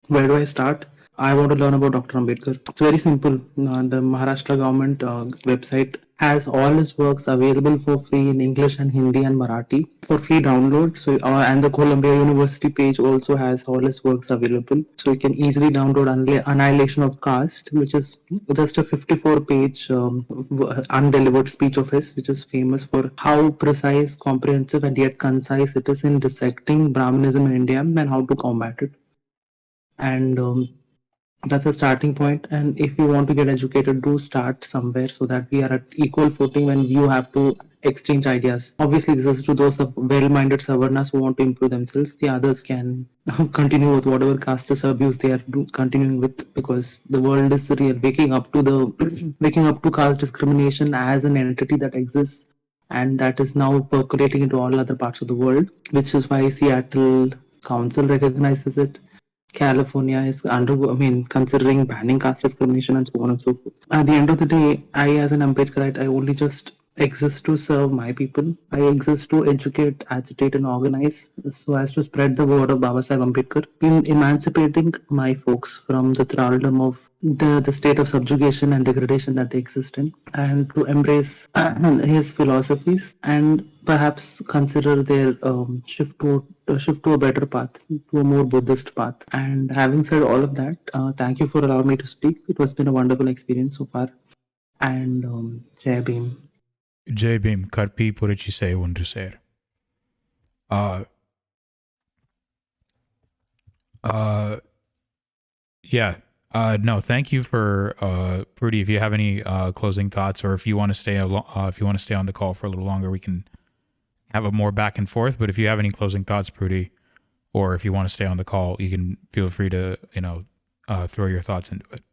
where do I start? I want to learn about Dr. Ambedkar. It's very simple. The Maharashtra government website has all his works available for free in English and Hindi and Marathi for free download. So, and the Columbia University page also has all his works available. So you can easily download Annihilation of Caste, which is just a 54-page undelivered speech of his, which is famous for how precise, comprehensive, and yet concise it is in dissecting Brahmanism in India and how to combat it. And that's a starting point. And if you want to get educated, do start somewhere so that we are at equal footing when you have to exchange ideas. Obviously, this is to those well-minded Savarnas who want to improve themselves. The others can continue with whatever casteist abuse they are continuing with, because the world is real waking up to caste discrimination as an entity that exists, and that is now percolating into all other parts of the world, which is why Seattle Council recognizes it. California is considering banning caste discrimination and so on and so forth. At the end of the day, I, as an Ambedkarite, I only just exist to serve my people. I exist to educate, agitate, and organize so as to spread the word of Babasaheb Ambedkar in emancipating my folks from the thraldom of the state of subjugation and degradation that they exist in, and to embrace his philosophies and perhaps consider their shift to a better path, to a more Buddhist path. And having said all of that, thank you for allowing me to speak. It has been a wonderful experience so far. And Jai Bhim. Jai Bhim, Karpi Purichi Se Undu Ser. Yeah. No, thank you for Prudy. If you have any closing thoughts, or if you want to stay on the call for a little longer, we can have a more back and forth. But if you have any closing thoughts, Prudy, or if you want to stay on the call, you can feel free to throw your thoughts into it.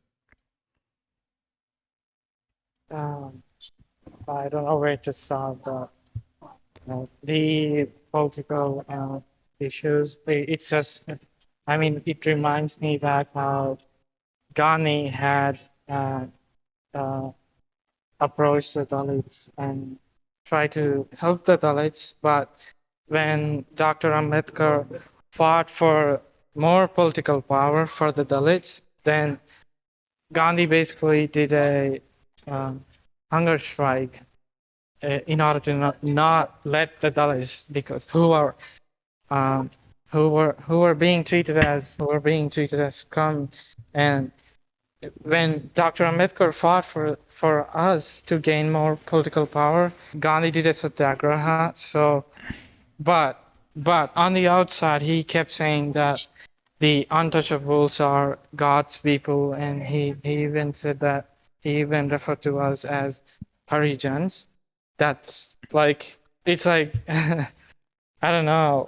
I don't know where to start, but the political issues. It's just, I mean, it reminds me back how Gandhi had uh, approached the Dalits and tried to help the Dalits, but when Dr. Ambedkar fought for more political power for the Dalits, then Gandhi basically did a hunger strike in order to not let the Dalits, because um, who were being treated as scum. And when Dr. Ambedkar fought for us to gain more political power, Gandhi did a satyagraha. So, but on the outside, he kept saying that the untouchables are God's people, and he even said that he even referred to us as Harijans. That's like, it's like I don't know.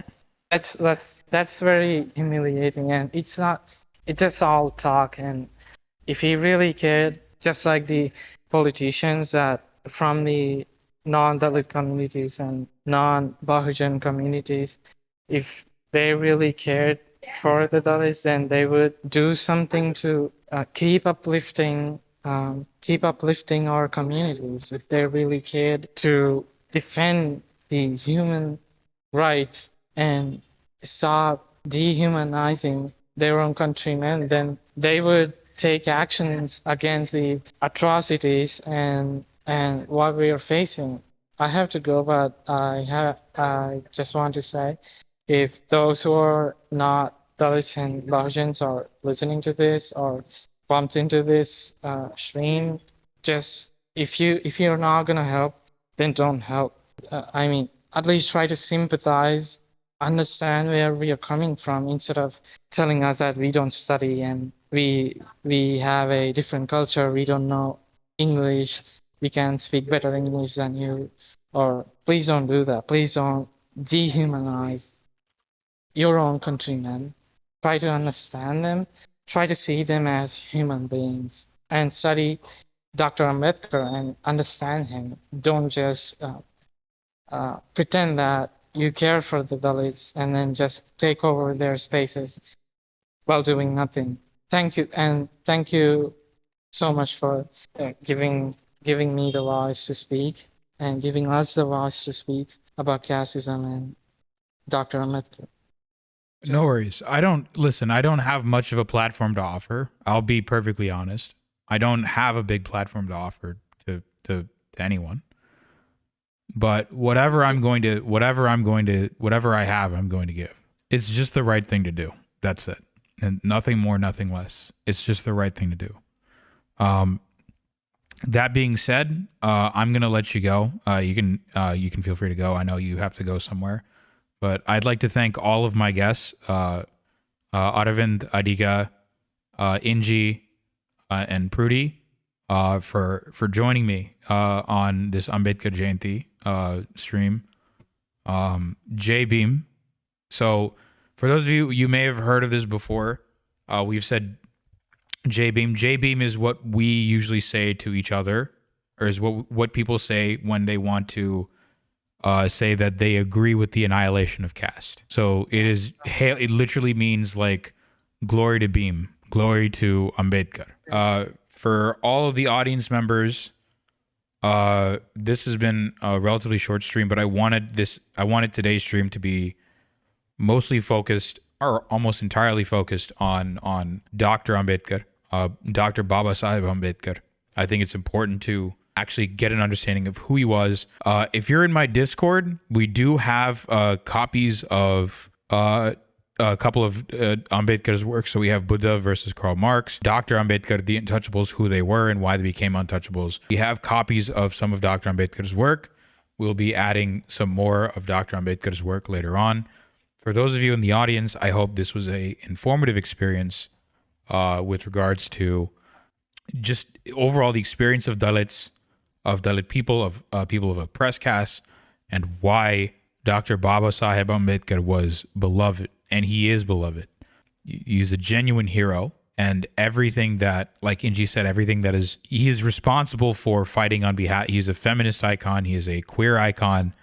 That's very humiliating, and it's not. It's just all talk. And if he really cared, just like the politicians that from the non-Dalit communities and non-Bahujan communities, if they really cared for the Dalits, then they would do something to keep uplifting our communities. If they really cared to defend the human rights and stop dehumanizing their own countrymen, then they would take actions against the atrocities and what we are facing. I have to go, but I just want to say, if those who are not Dalits and Bahujans are listening to this or bumped into this stream, just if you're not gonna help, then don't help. I mean, at least try to sympathize, understand where we are coming from, instead of telling us that we don't study and we have a different culture, we don't know English, we can speak better English than you. Or please don't do that. Please don't dehumanize your own countrymen. Try to understand them, try to see them as human beings, and study Dr. Ambedkar and understand him. Don't just pretend that you care for the Dalits and then just take over their spaces while doing nothing. Thank you, and thank you so much for giving me the voice to speak and giving us the voice to speak about casteism and Dr. Ambedkar. No worries. I don't have much of a platform to offer. I'll be perfectly honest. I don't have a big platform to offer to anyone. But whatever I have, I'm going to give. It's just the right thing to do. That's it. And nothing more, nothing less. It's just the right thing to do. That being said, I'm going to let you go. You can feel free to go. I know you have to go somewhere. But I'd like to thank all of my guests, Aravind, Adika, Inji, and Prudy, for joining me on this Ambedkar Jayanthi stream. J Beam. So for those of you may have heard of this before, we've said J Beam. J Beam is what we usually say to each other, or is what people say when they want to say that they agree with the annihilation of caste. So it literally means like glory to Beam, glory to Ambedkar. For all of the audience members, this has been a relatively short stream, but I wanted today's stream to be mostly focused, or almost entirely focused, on Dr. Ambedkar, Dr. Babasaheb Ambedkar. I think it's important to actually get an understanding of who he was. If you're in my Discord, we do have copies of a couple of Ambedkar's work. So we have Buddha versus Karl Marx, Dr. Ambedkar, the Untouchables, who they were and why they became untouchables. We have copies of some of Dr. Ambedkar's work. We'll be adding some more of Dr. Ambedkar's work later on. For those of you in the audience, I hope this was a informative experience with regards to just overall the experience of Dalits, of Dalit people, of people of oppressed castes, and why Dr. Babasaheb Ambedkar was beloved, and he is beloved. He's a genuine hero, and everything that, like Inji said, he is responsible for fighting on behalf. He's a feminist icon. He is a queer icon.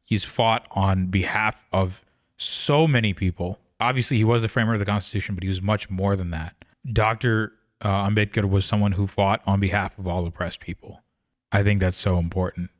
He's fought on behalf of so many people. Obviously, he was the framer of the Constitution, but he was much more than that. Dr. Ambedkar was someone who fought on behalf of all oppressed people. I think that's so important.